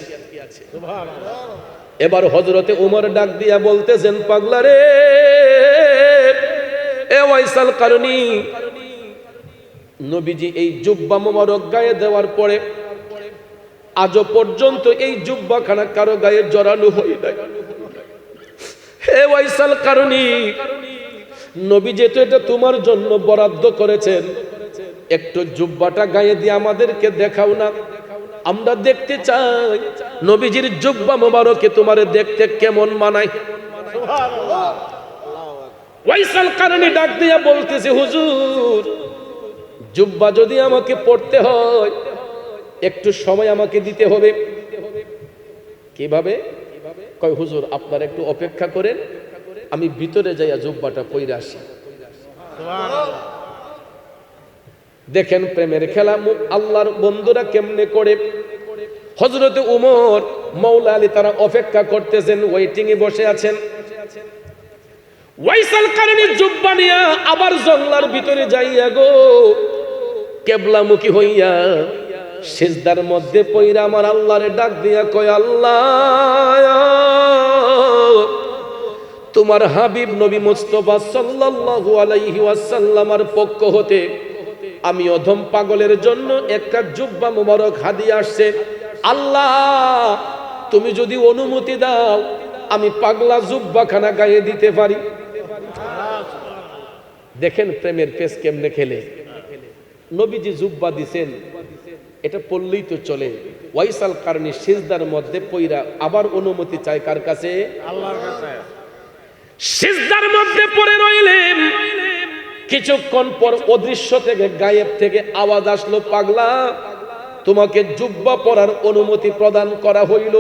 এবার হযরতে ওমর ডাক দিয়া বলতেছেন পাগলা রে, এ ওয়াইসাল কারণী, নবীজি এই জুব্বা মোবারক গায়ে দেওয়ার পরে আজও পর্যন্ত এই জুব্বাখানা কারো গায়ে জড়ানো হয় নাই। হে ওয়াইসাল কারণী, নবী যেহেতু এটা তোমার জন্য বরাদ্দ করেছেন, একটু জুব্বাটা গায়ে দিয়ে আমাদেরকে দেখাও না, আমরা দেখতে চাই নবীজির জুব্বা মোবারকে তোমারে দেখতে কেমন মানায়। সুবহানাল্লাহ। ওয়াইসাল কারণী ডাক দিয়া বলতেছে, হুজুর জুব্বা যদি আমাকে পড়তে হয় একটু সময় আমাকে দিতে হবে। কিভাবে? কয় হুজুর আপনারা একটু অপেক্ষা করেন, আমি ভিতরে যাইয়া জুব্বাটা পইরা আসি। দেখেন প্রেমের খেলা আল্লাহর বন্ধুরা কেমনে করে। হযরতে উমর, মাওলা আলী তারা অপেক্ষা করতেছেন, ওয়েটিং এ বসে আছেন। ওয়াইসাল কারণী জুব্বা নিয়া আবার জঙ্গলার ভিতরে যাইয়া গো কেবলামুখী হইয়া সিজদার মধ্যে পইরা আমার আল্লাহরে ডাক দিয়া কয়, আল্লাহ তোমার হাবিব নবী মুস্তাফা সাল্লাল্লাহু আলাইহি ওয়াসাল্লামের পক্ষ হতে আমি অধম পাগলের জন্য একটা জুব্বা মোবারক হাদিয়া আসছে। আল্লাহ তুমি যদি অনুমতি দাও আমি পাগলা জুব্বাখানা গায়ে দিতে পারি। দেখেন প্রেমের পেস কেমনে খেলে। নবীজি জুব্বা দিছেন, এটা পড়লেই তো চলে। ওয়াইসাল কারণী সিজদার মধ্যে পইরা আবার অনুমতি চায় কার কাছে? আল্লাহর কাছে। সিজদার মধ্যে পড়ে রইলেন। কিছুক্ষণ পর অদৃশ্য থেকে গায়েব থেকে আওয়াজ আসলো, পাগলা তোমাকে জুব্বা পরার অনুমতি প্রদান করা হইল।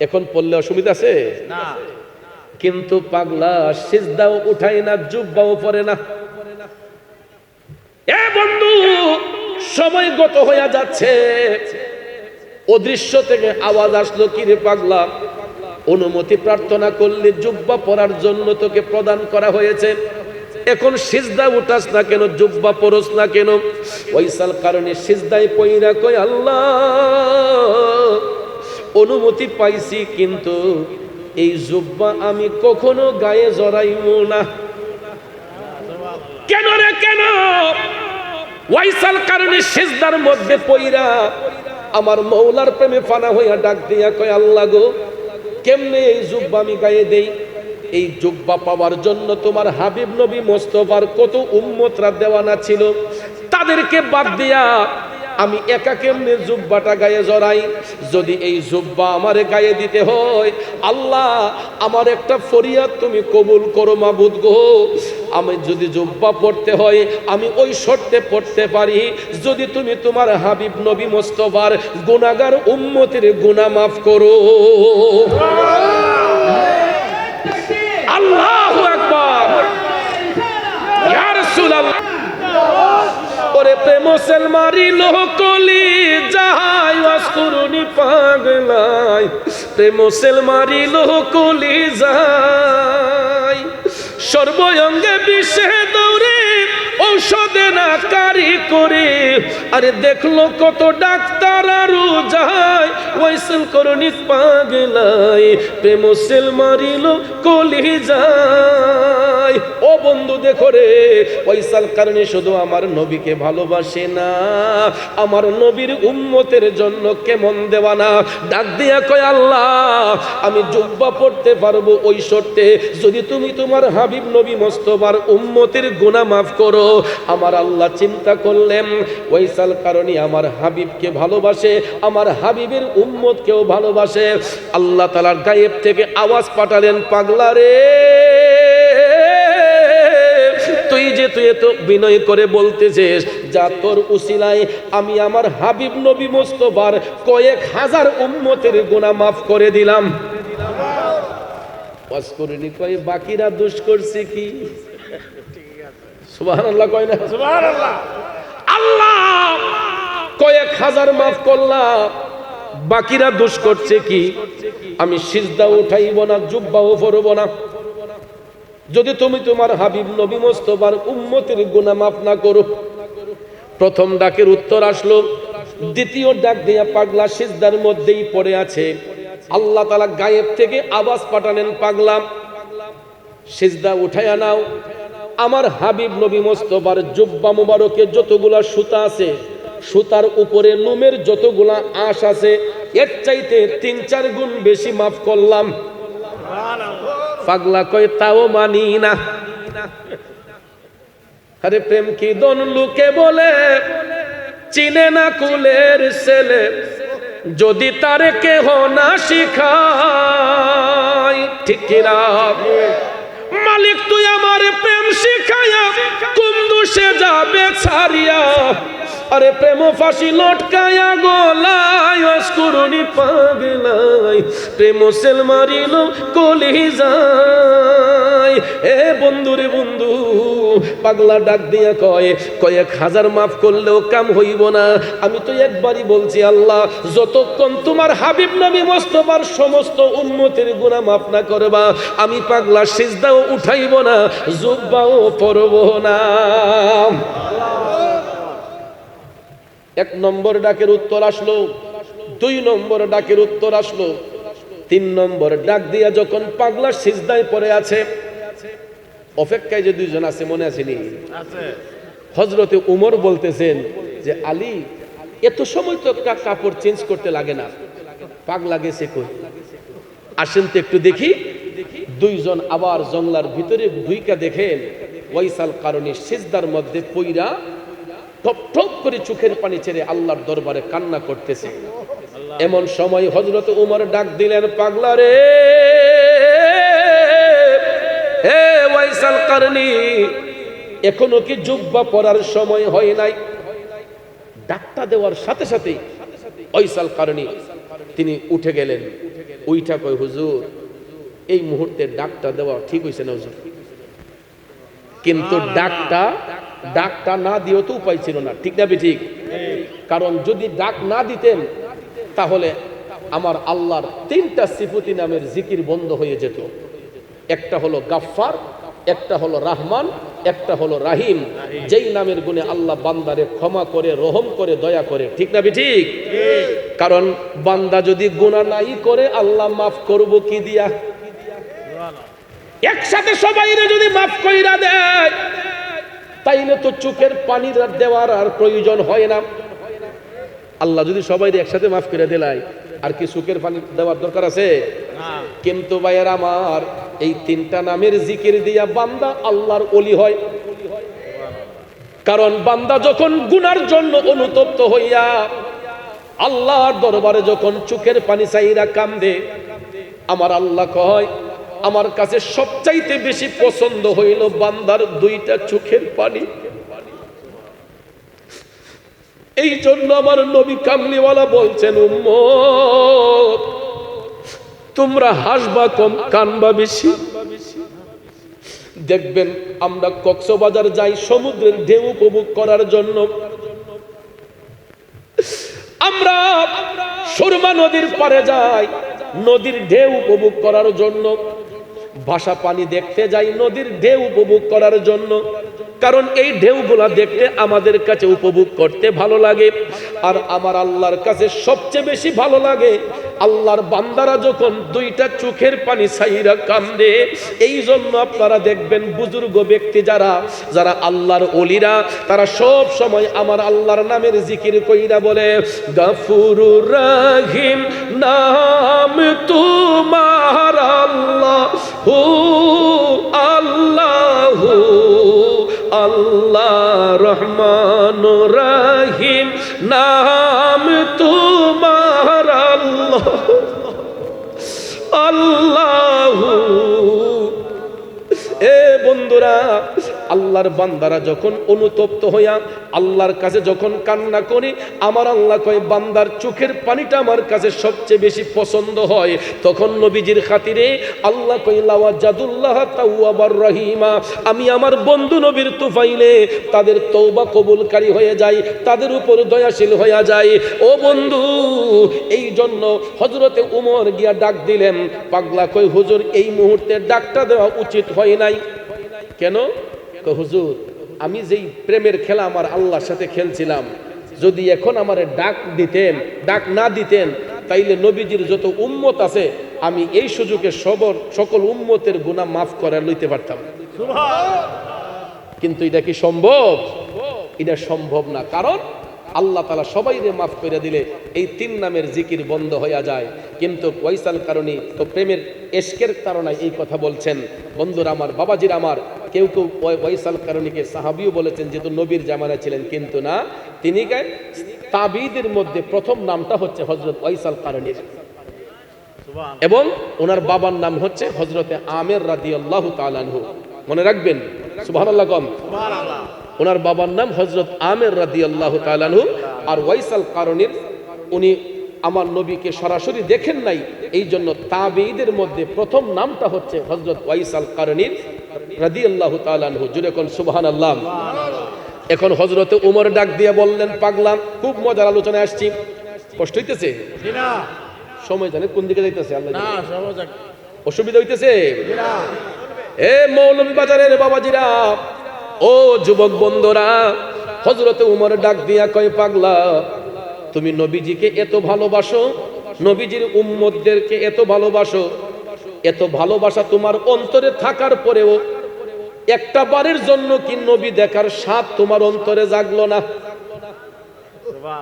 এখন পড়লে অসুবিধা আছে না, কিন্তু পাগলা সিজদাও উঠায় না, জুব্বাও পরে না। এ বন্ধু সময় গত হয়ে যাচ্ছে, অদৃশ্য থেকে আওয়াজ আসলো, কি রে পাগলা অনুমতি প্রার্থনা করলে জুব্বা পরার জন্য তোকে প্রদান করা হয়েছে, এখন সিজদা উঠাস না কেন, জুব্বা পরস না কেন? ওয়াইসাল কারণে সিজদায় পইরা কয়, আল্লাহ অনুমতি পাইছি কিন্তু এই জুব্বা আমি কখনো গায়ে জড়াইব না। কেন রে কেন? ওয়াইসাল কারণে সিজদার মধ্যে পইরা আমার মওলার প্রেমে ফানা হইয়া ডাক দিয়া কয়, আল্লাহ গো কেমনে এই জুব্বা আমি গায়ে দেই? এই জুব্বা পাওয়ার জন্য তোমার হাবিব নবী মুস্তাফার কত উম্মতরা দেওয়ানা ছিল, তাদেরকে বাদ দিয়া আমি একা কেমনে জুব্বাটা গায়ে জড়াই? যদি এই জুব্বা আমার গায়ে দিতে হয় আল্লাহ আমার একটা ফরিয়াদ তুমি কবুল করো মাবুদ গো। আমি যদি জুব্বা পড়তে হয় আমি ওই শর্তে পড়তে পারি, যদি তুমি তোমার হাবিব নবী মুস্তাফার গুনাহগার উম্মতের গুনাহ মাফ করো। আল্লাহু আকবার। ইয়া রাসূলুল্লাহ। ওরে প্রেম মুসলমানি লোকলি যাই ওয়াসকুরুনি পাগলাই, প্রেম মুসলমানি লোকলি যাই সর্বঙ্গে বিষে দৌড়ে ঔষধে না কারি করে। আরে দেখলো কত ডাক্তার আরো যায় ওয়াইসাল করনি পাগলাই, প্রেম মুসলমানি লোকলি যায়। ও বন্ধু দেখো রে, ওয়াইসাল কারণে শুধু আমার নবীকে ভালোবাসে না, আমার নবীর উম্মতের জন্য কেমন দেওয়ানা। ডাক দিয়া কয়, আল্লাহ আমি জুব্বা পড়তে পারবো ওই শর্তে যদি তুমি তোমার হাবিব নবী মুস্তাফার উম্মতের গুনাহ মাফ করো। আমার আল্লাহ চিন্তা করলেন ওয়াইসাল কারণে আমার হাবিবকে ভালোবাসে, আমার হাবিবের উম্মতকেও ভালোবাসে। আল্লাহ তাআলার গায়েব থেকে আওয়াজ পাঠালেন, পাগলা রে তুই এত বিনয় করে বলতেছিস, যা তোর উসিলায় আমি আমার হাবিব নবী মুস্তাফার কয়েক হাজার উম্মতের গুনাহ মাফ করে দিলাম। ওয়াসকুরনি কয় বাকিরা দোষ করছে কি? সুবহানাল্লাহ কয় না? সুবহানাল্লাহ। আল্লাহ কয়েক হাজার মাফ করলাম, বাকিরা দোষ করছে কি? আমি সিজদা উঠাইব না, জুব্বাও পরব না যদি তুমি তোমার হাবিব নবী মুস্তাফার উম্মতের গুনাহ মাফ না করো। প্রথম ডাকের উত্তর আসলো, দ্বিতীয় ডাক দিয়া পাগলা সিজদার মধ্যেই পড়ে আছে। আল্লাহ তাআলা গায়েব থেকে আওয়াজ পাঠালেন, পাগলা সিজদা উঠায়া নাও। আমার হাবিব নবী মুস্তাফার জুব্বা মুবারকে যতগুলা সুতা আছে, সুতার উপরে লুমের যতগুলা আঁশ আছে, এর চাইতে ৩-৪ গুণ বেশি মাফ করলাম। পাগলা কয় তাও মানি না। আরে প্রেম কি দন লোকে বলে, চিনে না কুলের ছেলে, যদি তারে কেহ না শিখায়। ঠিক কিনা? মালিক তুই আমার প্রেম শিখাইয়া কোন দোষে যাবে ছাড়িয়া, আরে প্রেম ফাঁসি লটকায়া গলায় অস্কুরনি পাগলাই, প্রেম সেল মারিল কলি যায়। এ বন্ধু রে বন্ধু, পাগলা ডাক দিয়া কয়, কয়েক হাজার মাফ করলেও কাম হইব না। আমি তো একবারই বলছি, আল্লাহ যতক্ষণ তোমার হাবিব নবী মোস্তফার সমস্ত উম্মতের গুনাহ মাফ না করবা, আমি পাগলা সিজদাও উঠাইব না, জুব্বাও পরব না। এক নম্বর ডাকের উত্তর আসলো, 2 নম্বর ডাকের উত্তর আসলো, 3 নম্বর ডাক দিয়া যখন পাগলা সিজদায় পড়ে আছে, অপেক্ষায় যে 2 জন আছে, মনে আসেনি? হযরতে উমর বলতেছেন যে আলী, এত সময় তো একটা কাপড় চেঞ্জ করতে লাগে না, পাগলা গেছে কই, আসেন তো একটু দেখি। 2 জন আবার জঙ্গলার ভিতরে ঢুইকা দেখেন ওয়াইসাল কারণী সিজদার মধ্যে পইরা টপ টপ করে চোখের পানি ছেড়ে আল্লাহর দরবারে কান্না করতেছে। এমন সময় হযরত উমর ডাক দিলেন, পাগলা রে, হে ওয়াইসাল কারণী, এখনো কি জুব্বা পরার সময় হয় নাই? ডাকটা দেওয়ার সাথে সাথেই ওয়াইসাল কারণী তিনি উঠে গেলেন। উইঠা কয়, হুজুর এই মুহূর্তে ডাকটা দেওয়া ঠিক হইছে না হুজুর? কিন্তু ডাকটা না দিও তো উপায় ছিল না, ঠিক না ঠিক? কারণ যদি ডাক না দিতেন তাহলে আমার আল্লাহর 3টা সিফতি নামের জিকির বন্ধ হয়ে যেত। একটা হলো গাফফার, একটা হলো রাহমান, একটা হলো রাহিম, যেই নামের গুণে আল্লাহ বান্দারে ক্ষমা করে, রহম করে, দয়া করে। ঠিক না ঠিক? কারণ বান্দা যদি গুনাহ নাই করে, আল্লাহ মাফ করব কি দিয়া? একসাথে সবাইরে যদি মাফ কইরা দেয়, তাইলে তো চোখের পানি দেওয়ার আর প্রয়োজন হয় না। আল্লাহ যদি সবাইরে একসাথে মাফ করে দিলাই, আর কি চোখের পানি দেওয়ার দরকার আছে? কিন্তু ভাইয়ের আমার, এই 3টা নামের জিকির দিয়া বান্দা আল্লাহর ওলি হয়। কারণ বান্দা যখন গুনার জন্য অনুতপ্ত হইয়া আল্লাহর দরবারে যখন চোখের পানি চাইরা কান্দে, আমার আল্লাহ কয়, আমার কাছে সবচাইতে বেশি পছন্দ হইল বান্দার 2টা চোখের পানি। এই জন্য আমার নবী কামলিওয়ালা বলছেন, উম্মত তোমরা হাসবা কম, কানবা বেশি। দেখবেন আমরা কক্সবাজার যাই সমুদ্রের ঢেউ উপভোগ করার জন্য, আমরা সুরমা নদীর পাড়ে যাই নদীর ঢেউ উপভোগ করার জন্য, ভাষা পানি দেখতে যাই নদীর ঢেউ উপভোগ করার জন্য। কারণ এই ঢেউগুলা দেখতে আমাদের কাছে উপভোগ করতে ভালো লাগে। আর আমার আল্লাহর কাছে সবচেয়ে বেশি ভালো লাগে আল্লাহর বান্দারা যখন 2টা চোখের পানি ছাইরা কান্দে। এই জন্য আপনারা দেখবেন বুজুর্গ ব্যক্তি যারা আল্লাহর ওলিরা, তারা সব সময় আমার আল্লাহর নামের জিকির কইরা বলে, গাফুরুর রহিম নাম তোমার আল্লাহু আল্লাহু আল্লাহ, রহমানুর রহিম নাম তোমার আল্লাহ আল্লাহু। এ বন্ধুরা, আল্লাহর বান্দারা যখন অনুতপ্ত হইয়া আল্লাহর কাছে যখন কান্না করি, আমার আল্লাহ কয় বান্দার চোখের পানিটা আমার কাছে সবচেয়ে বেশি পছন্দ হয়। তখন নবীজির খাতিরে আল্লাহ কয় লাওয়াজাদুল্লাহ তাওয়াবার রহিমা, আমি আমার বন্ধু নবীর তুফাইলে তাদের তওবা কবুলকারী হয়ে যাই, তাদের উপর দয়াশীল হয়ে যায়। ও বন্ধু, এই জন্য হযরতে উমর গিয়া ডাক দিলেন। পাগলা কয়, হুজুর এই মুহূর্তে ডাকটা দেওয়া উচিত হয় নাই। কেন? হুজুর আমি যেই প্রেমের খেলা আমার আল্লাহর সাথে খেলছিলাম, যদি এখন আমার ডাক না দিতেন, তাইলে নবীজির যত উম্মত আছে আমি এই সুযোগে সকল উম্মতের গুনাহ মাফ করে লইতে পারতাম। কিন্তু এটা কি সম্ভব? এটা সম্ভব না। কারণ আল্লাহ তাআলা সবাইরে মাফ করে দিলে এই 3 নামের জিকির বন্ধ হয়ে যায়। কিন্তু ওয়াইসাল কারণী তো প্রেমের এশকের কারণে এই কথা বলছেন। বন্ধুরা আমার, বাবাজিরা আমার, কেউ কেউ ওয়াইসাল কারণীকে সাহাবিও বলেছেন, যেহেতু নবীর জামানা ছিলেন, কিন্তু না, তিনি তাবিদের মধ্যে প্রথম নামটা হচ্ছে হযরত ওয়াইসাল কারণীর, এবং ওনার বাবার নাম হচ্ছে হযরতে আমের রাদিয়াল্লাহু তাআলা আনহু। মনে রাখবেন, সুবহানাল্লাহ কম। ওনার বাবার নাম হযরত আমের রাদিয়াল্লাহু তাআলা আনহু। আর ওয়াইসাল কারণীর উনি আমার নবীকে সরাসরি দেখেন নাই, এই জন্য তাবিঈদের মধ্যে প্রথম নামটা হচ্ছে হযরত ওয়াইসাল কারণীর রাদিয়াল্লাহু তাআলা আনহু। জুড়ে কোন সুবহানাল্লাহ। এখন হযরতে উমর ডাক দিয়ে বললেন, পাগলা, খুব মজার আলোচনায় আসছি, কষ্ট হইতেছে? সময় জানে কোন দিকে যাইতেছে? আল্লাহ না, অসুবিধা হইতেছে? এ মৌলভী বাজারের বাবাজিরা, ও যুবক বন্ধুরা, হযরতে উমর ডাক দিয়া কয়, পাগলা, তুমি নবীজিকে এত ভালোবাসো, নবীজির উম্মতদেরকে এত ভালোবাসো, এত ভালোবাসা তোমার অন্তরে থাকার পরেও একটা বারের জন্য কি নবী দেখার স্বাদ তোমার অন্তরে জাগলো না?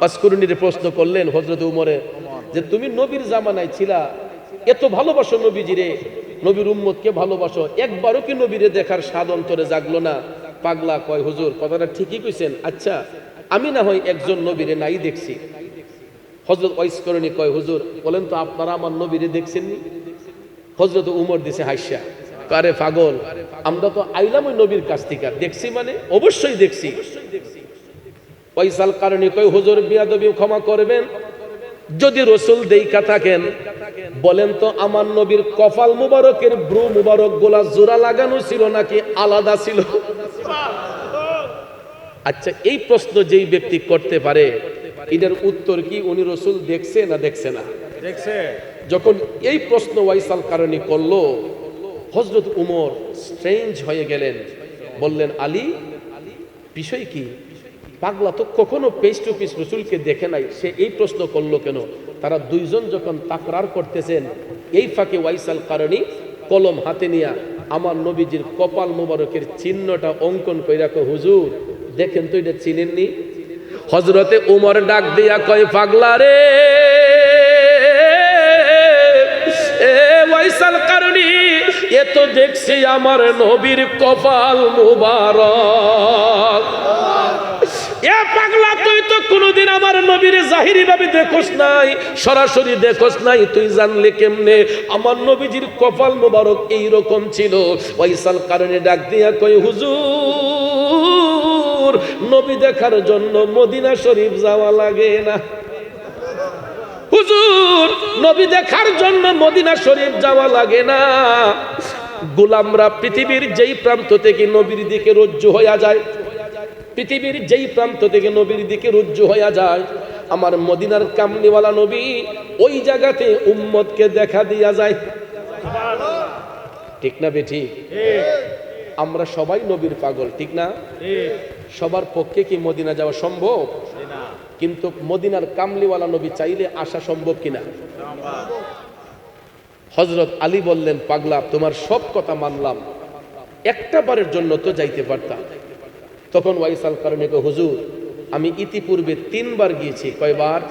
পাঁচকুরুনির প্রশ্ন করলেন হযরত উমরে, যে তুমি নবীর জামানায় ছিলা, এত ভালোবাসো নবীজিরে, নবীর উম্মতকে ভালোবাসো, একবারও কি নবীরে দেখার স্বাদ অন্তরে জাগলো না? পাগলা কয়, হুজুর কথাটা ঠিকই কইছেন, আচ্ছা আমি না হয় একজন নবীরে নাই দেখছি। হযরত ওয়াইস করণী কয়, হুজুর বলেন তো, আপনারা আমার নবীরে দেখছেননি? হযরত উমর দিছে হাসিয়া, আরে পাগল, আমরা তো আইলাম ওই নবীর কাছ থেকে, দেখছি মানে অবশ্যই দেখছি। ওয়াইসাল কারণী কয়, হুজুর বিয়াদবি ক্ষমা করবেন, যদি রাসূল দেইখা থাকেন বলেন তো, আমার নবীর কপাল মুবারকের ব্রু মুবারক গোলা জোড়া লাগানো ছিল নাকি আলাদা ছিল? আচ্ছা, এই প্রশ্ন যেই ব্যক্তি করতে পারে, এটার উত্তর কি উনি রাসূল দেখছে না দেখছে না? দেখছে। যখন এই প্রশ্ন ওয়াইসাল কারণী করলো, হযরত উমর স্ট্রেঞ্জ হয়ে গেলেন, বললেন, আলী, বিষয় কি? পাগলা তো কখনো পেস টু পিস রাসূলকে দেখে নাই, সে এই প্রশ্ন করলো কেন? তারা দুইজন যখন তাকরার করতেছেন, এই ফাঁকে ওয়াইসাল কারণী কলম হাতে নিয়া আমার নবীজির কপাল মোবারকের চিহ্নটা অঙ্কন কইরা কয়, হুজুর দেখেন তো, এটা চিনেননি? হযরতে উমর ডাক দিয়া কয়, পাগলা রে, এ ওয়াইসাল কারণী, এ তো দেখছি আমার নবীর কপাল মুবারক। এ পাগলা, তুই তো কোনদিন আমার নবীর জাহিরি ভাবে দেখোস নাই, সরাসরি দেখোস নাই, তুই জানলে কেমনে আমার নবীজির কপাল মুবারক এই রকম ছিল? ওয়াইসাল কারণে ডাক দিয়া কয়, হুজুর, নবী দেখার জন্য মদিনা শরীফ যাওয়া লাগে না। হুজুর, নবী দেখার জন্য মদিনা শরীফ যাওয়া লাগে না। গোলামরা পৃথিবীর যেই প্রান্ত থেকে নবীর দিকে রজ্জু হইয়া যায়, পৃথিবীর যেই প্রান্ত থেকে নবীর দিকে রজ্জু হইয়া যায়, আমার মদিনার কামলিওয়ালা নবী ওই জায়গাতে উম্মতকে দেখা দিয়া যায়। ঠিক না বেঠি? আমরা সবাই নবীর পাগল, ঠিক না? সবার পক্ষে কি মদিনা যাওয়া সম্ভব? কিন্তু মদিনার কামলিওয়ালা নবী চাইলে আসা সম্ভব কিনা? হযরত আলী বললেন, পাগলা, তোমার সব কথা মানলাম, একটা বারের জন্য তো যাইতে পারতাম। তখন ওয়াইসাল কারণী কয়, হুজুর, আমি ইতিপূর্বে 3 বার গিয়েছি। কয়বার?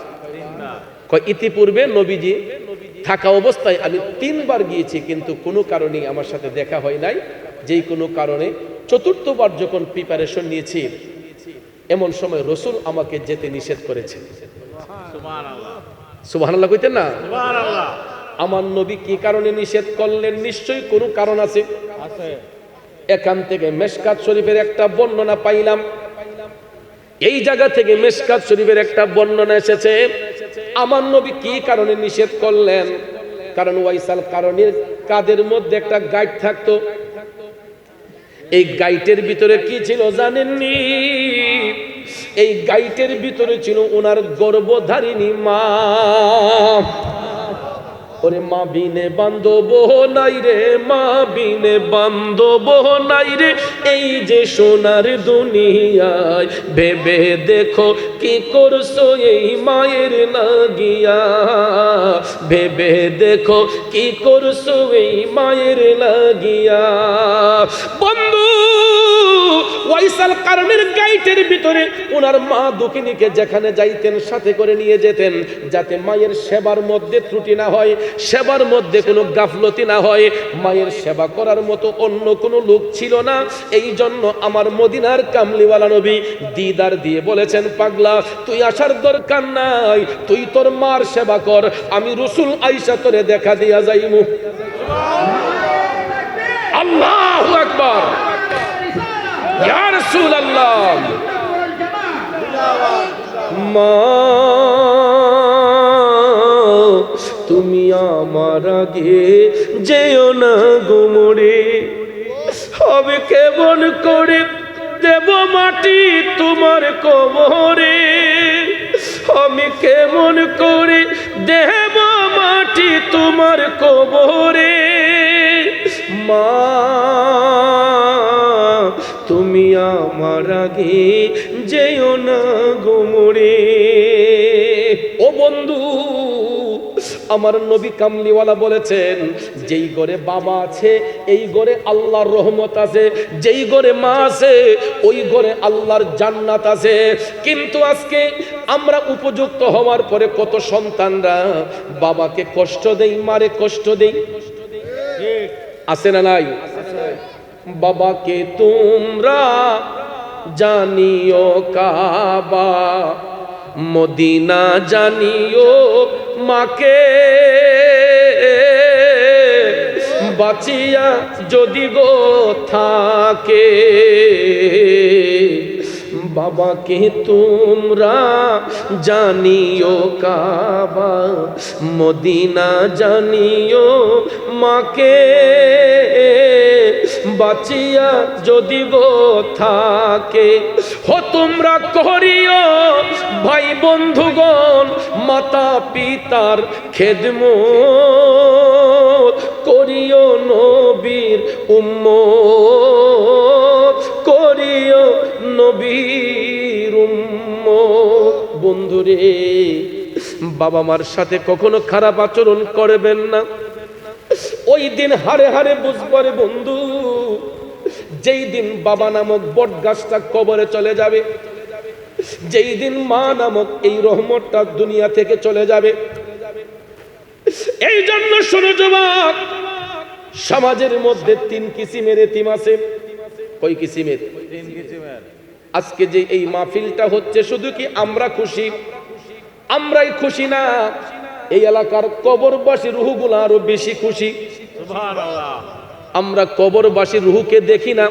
কয়, ইতিপূর্বে নবীজি থাকা অবস্থায় আমি 3 বার গিয়েছি, কিন্তু কোনো কারণে আমার সাথে দেখা হয় নাই। যেই কোনো কারণে 4র্থবার যখন প্রিপারেশন নিয়েছি, এমন সময় রাসূল আমাকে যেতে নিষেধ করেছে। সুবহানাল্লাহ, সুবহানাল্লাহ কইতেন না? সুবহানাল্লাহ। আমার নবী কি কারণে নিষেধ করলেন? নিশ্চয়ই কোনো কারণ আছে। এখান থেকে মেশকাত শরীফের একটা বর্ণনা পাইলাম, এই জায়গা থেকে মেশকাত শরীফের একটা বর্ণনা এসেছে, আমার নবী কি কারণে নিষেধ করলেন। কারণ ওয়াইসাল কারণীর কাদের মধ্যে একটা গাইড থাকতো, এই গাইটের ভিতরে কি ছিল জানেননি? এই গাইটের ভিতরে ছিল ওনার গর্ভধারিণী মা। ওরে মা বিনে বান্ধব নাই রে, মা বিনে বান্ধব নাই রে, এই যে সোনার দুনিয়ায়, ভেবে দেখো কি করছো এই মায়ের লাগিয়া, ভেবে দেখো কি করছো এই মায়ের লাগিয়া। বন্ধু, ওয়াইসাল কারণের গাইটের ভিতরে ওনার মা দুঃখিনীকে যেখানে যাইতেন সাথে করে নিয়ে যেতেন, যাতে মায়ের সেবার মধ্যে ত্রুটি না হয়, সেবার মধ্যে কোনো গাফলতি না হয়। মায়ের সেবা করার মতো অন্য কোনো লোক ছিল না। এই জন্য আমার মদিনার কামলিওয়ালা নবী দিদার দিয়ে বলেছেন, পাগলা তুই আসার দরকার নাই, তুই তোর মার সেবা কর, আমি রাসূল আয়েশা তোরে দেখা দিয়া যাইমু। আল্লাহু আকবার, ইয়া রাসূলুল্লাহ। মা তুমি আমার আগে যেও না গো মরে, হবে কেমন করে দেব মাটি তোমার কবরে, আমি কেমন করে দেব মাটি তোমার কবরে। মা তুমি আমার আগে যেও না গো মরে। ও বন্ধু, আমার নবী কামলিওয়ালা বলেছেন, যেই ঘরে বাবা আছে এই ঘরে আল্লাহর রহমত আছে, যেই ঘরে মা আছে ওই ঘরে আল্লাহর জান্নাত আছে। কিন্তু আজকে আমরা উপযুক্ত হওয়ার পরে কত সন্তানরা বাবাকে কষ্ট দেই, মারে কষ্ট দেই, আছে না নাই? বাবাকে তোমরা জানিও কাবা, মদিনা জানিও মাকে, বাঁচিয়া যদি গো থাকে। বাবাকে তোমরা জানিও কাবা, মদিনা জানিও মাকে, বাঁচিয়া যদি গো থাকে। হো তোমরা করিও ভাই বন্ধুগণ মাতা পিতার খেদমত, করিও নবীর উম্মত, করিও নবীর উম্মত। বন্ধুরে, বাবা মার সাথে কখনো খারাপ আচরণ করবেন না। ওই দিন হারে হারে বুঝবারে বন্ধু, যেই দিন বাবা নামক বট গাছটা কবরে চলে যাবে, যেই দিন মা নামক এই রহমতটা দুনিয়া থেকে চলে যাবে। এই জন্য শোনো যুবক, সমাজের মধ্যে 3 কিসিমের এতিম আছে। কয় কিসিমের? 3 কিসিমের। আজকে যে এই মাহফিলটা হচ্ছে, শুধু কি আমরা খুশি? আমরাই খুশি না, এই এলাকার কবরবাসী রুহগুলো আরো বেশি খুশি। সুবহানাল্লাহ। আমরা কবরবাসী রুহকে দেখি না,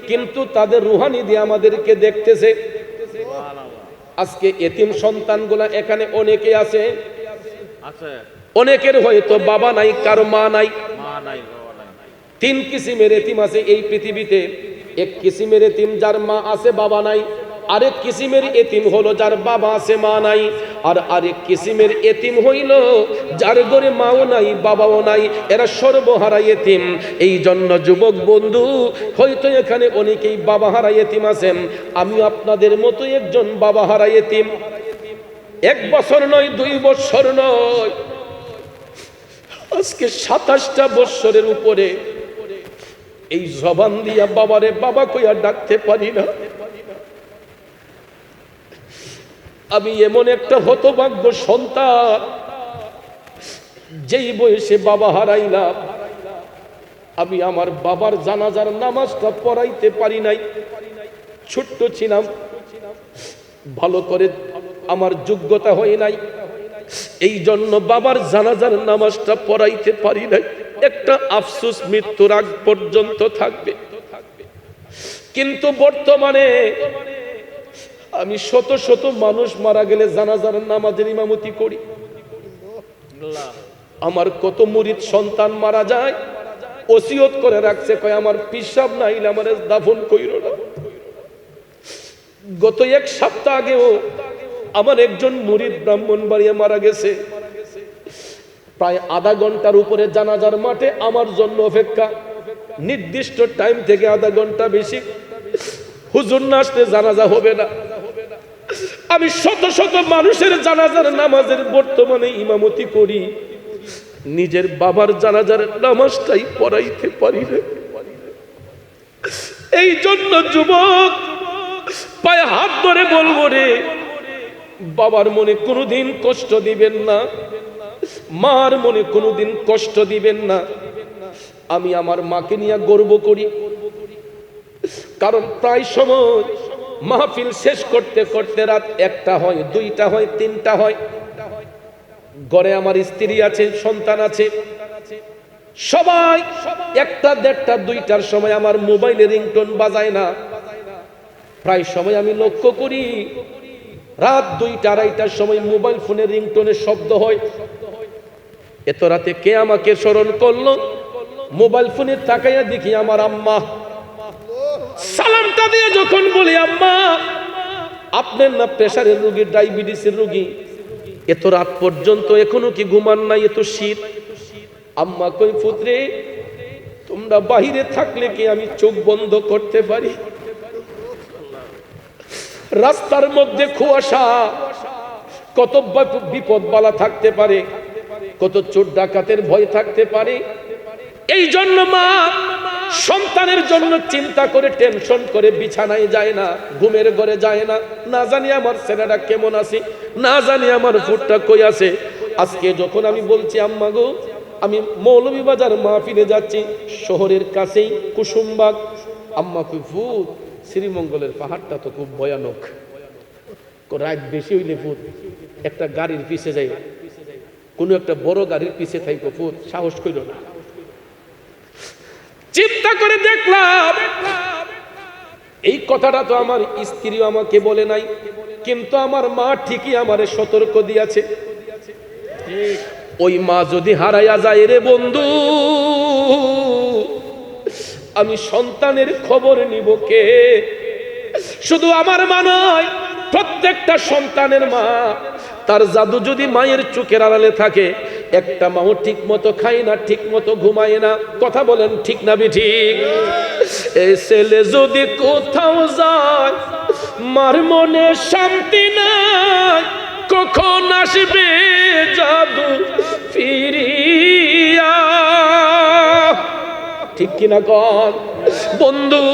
কিন্তু তাদের রুহানি দিয়ে আমাদেরকে দেখতেছে। আজকে এতিম সন্তানগুলা এখানে অনেকে আছে, অনেকের হয়তো বাবা নাই, কারো মা নাই। 3 কিসিমের এতিম আছে এই পৃথিবীতে। এক কিসিমের এতিম যার মা আছে বাবা নাই, আরেক কিসিমের এতিম হলো যার বাবা আছে মা নাই, আর আরেক কিসিমের এতিম হইল যার ঘরে মাও নাই বাবাও নাই, এরা সর্বহারা এতিম। এই জন্য যুবক বন্ধু, হয়তো এখানে অনেকেই বাবা হারা এতিম আছেন, আমি আপনাদের মতো একজন বাবা হারা এতিম। 1 বছর নয়, 2 বছর নয়, আজকে 27টা বছরের উপরে এই জবান দিয়া বাবারে বাবা কইয়া ডাকতে পারি না। আমি এমন একটা হতভাগ্য সন্তান, যেই বয়সে বাবা হারাইলাম, আমি আমার বাবার জানাজার নামাজটা পড়াইতে পারি নাই। ছোট্ট ছিলাম, ভালো করে আমার যোগ্যতা হয় নাই, এই জন্য বাবার জানাজার নামাজটা পড়াইতে পারি নাই। একটা আফসোস মৃত্যুর আগ পর্যন্ত থাকবে। কিন্তু বর্তমানে আমি শত শত মানুষ মারা গেলে জানাজার নামাজের ইমামতি করি। আমার কত মুরিদ সন্তান মারা যায়, ওসিয়ত করে রাখছে, কয় আমার পিসাব নাইলে আমার দাফন কইরো না। গত 1 সপ্তাহ আগেও আমার একজন মুরিদ ব্রাহ্মণবাড়িয়া মারা গেছে। প্রায় আধা ঘন্টার উপরে জানাজার মাঠে আমার জন্য অপেক্ষা, নির্দিষ্ট টাইম থেকে আধা ঘন্টা বেশি। হুজুর না আসলে জানাজা হবে না। আমি শত শত মানুষের জানাজার নামাজের বর্তমানে ইমামতি করি, নিজের বাবার জানাজার নামাজটাই পড়াইতে পারি না। এই জন্য যুবক, পায়ে হাত ধরে বলবো, রে বাবার মনে কোনোদিন কষ্ট দিবেন না, মার মনে কোনোদিন কষ্ট দিবেন না। আমি আমার মাকে নিয়ে গর্ব করি, কারণ প্রায় সময় মাহফিল শেষ করতে করতে রাত 1টা হয়, 2টা হয়, 3টা হয়। ঘরে আমার স্ত্রী আছে, সন্তান আছে, সবাই 1টা, 1:30, 2টার সময় আমার মোবাইলে রিংটোন বাজায় না। প্রায় সময় আমি লক্ষ্য করি রাত 2টা, 2:30টার সময় মোবাইল ফোনের রিংটোনের শব্দ হয়। এত রাতে কে আমাকে স্মরণ করলো? মোবাইল ফোনে তাকাইয়া দেখি আমার আম্মা। সালামটা দিয়ে যখন বলি, আম্মা আপনার না প্রেসারের রোগী, ডায়াবেটিসের রোগী, এত রাত পর্যন্ত এখনো কি ঘুমান নাই? এত শীত। আম্মা কই, পুত্রে তোমরা বাহিরে থাকলে কি আমি চোখ বন্ধ করতে পারি? রাস্তার মধ্যে কুয়াশা, কত বিপদ বালা থাকতে পারে, কত চোর ডাকাতের ভয় থাকতে পারে। এই জন্য মা সন্তানের জন্য চিন্তা করে, টেনশন করে বিছানায় যায় না, ঘুমের ঘরে যায় না। না জানি আমার ছেলেটা কেমন আছে, না জানি আমার ফুটটা কই আছে। আজকে যখন আমি বলছি, আম্মা গো আমি মৌলভীবাজার মাহফিলে যাচ্ছি, শহরের কাছেই কুসুমবাগ। আম্মা কই, ফুট শ্রীমঙ্গলের পাহাড়টা তো খুব ভয়ানক, রাত বেশি হইলে ফুট একটা গাড়ির পিছে যাই, কোন একটা বড় গাড়ির পিছে থাইকো, ফুট সাহস কইল না। চিন্তা করে দেখলাম এই কথাটা তো আমার স্ত্রী আমাকে বলে নাই, কিন্তু আমার মা ঠিকই আমারে সতর্ক দিয়েছে। ওই মা যদি হারাইয়া যায় রে বন্ধু, আমি সন্তানের খবর নিব কে? শুধু আমার মা নয়, প্রত্যেকটা সন্তানের মা। তার জাদু যদি মায়ের চোখের আড়ালে থাকে, একটা মাও ঠিক মতো খায় না, ঠিক মতো ঘুমায় না। কথা বলেন ঠিক না ঠিক? এই ছেলে যদি কোথাও যায়, মার মনে শান্তি নাই, কখন আসবে জাদু ফিরিয়া? ঠিক কিনা কন বন্ধু?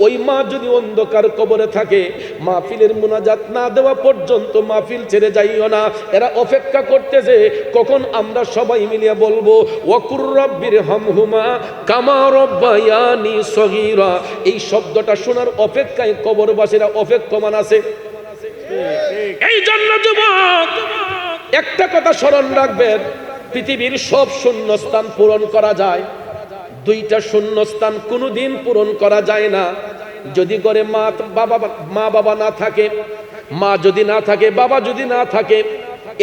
ওই মা যদি অন্ধকার কবরে থাকে, মাহফিলের মুনাজাত না দেওয়া পর্যন্ত মাহফিল ছেড়ে যাইও না। এরা অপেক্ষা করতেছে কখন আমরা সবাই মিলিয়ে বলবো ওয়াকুর রব্বির হামহুমা কামা রব্বায়ানি সগীরা। এই শব্দটা শোনার অপেক্ষায় কবরবাসীরা অপেক্ষমান আছে। এই জন্য যুবক একটা কথা স্মরণ রাখবেন, পৃথিবীর সব শূন্যস্থান পূরণ করা যায়, 2টা শূন্যস্থান কোনোদিন পূরণ করা যায় না। যদি ঘরে মা বাবা না থাকে, মা যদি না থাকে, বাবা যদি না থাকে,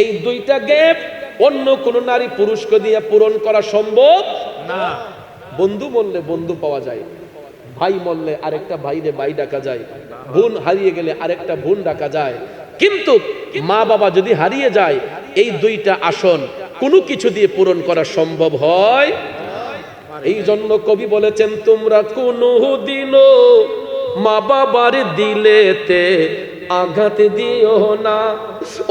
এই 2টা গ্যাপ অন্য কোন নারী পুরুষকে দিয়ে পূরণ করা সম্ভব না। বন্ধু মরলে বন্ধু পাওয়া যায়, ভাই মরলে আরেকটা ভাইরে ভাই ডাকা যায়, বোন হারিয়ে গেলে আরেকটা বোন ডাকা যায়। কিন্তু মা বাবা যদি হারিয়ে যায়, এই 2টা আসন কোনো কিছু দিয়ে পূরণ করা সম্ভব হয়। এই জন্য কবি বলেছেন, তোমরা কোনো দিনও মা বাবার দিলেতে আঘাত দিও না।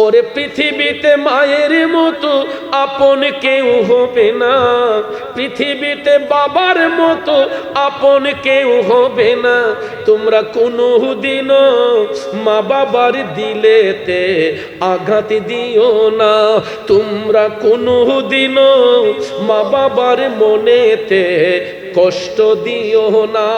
ওরে পৃথিবীতে মায়ের মতো আপন কেউ হবে না, পৃথিবীতে বাবার মতো আপন কেউ হবে না। তোমরা কোনো দিনও মা বাবার দিলেতে আঘাত দিও না, তোমরা কোনো দিনও মা বাবার মনেতে কষ্ট দিও না।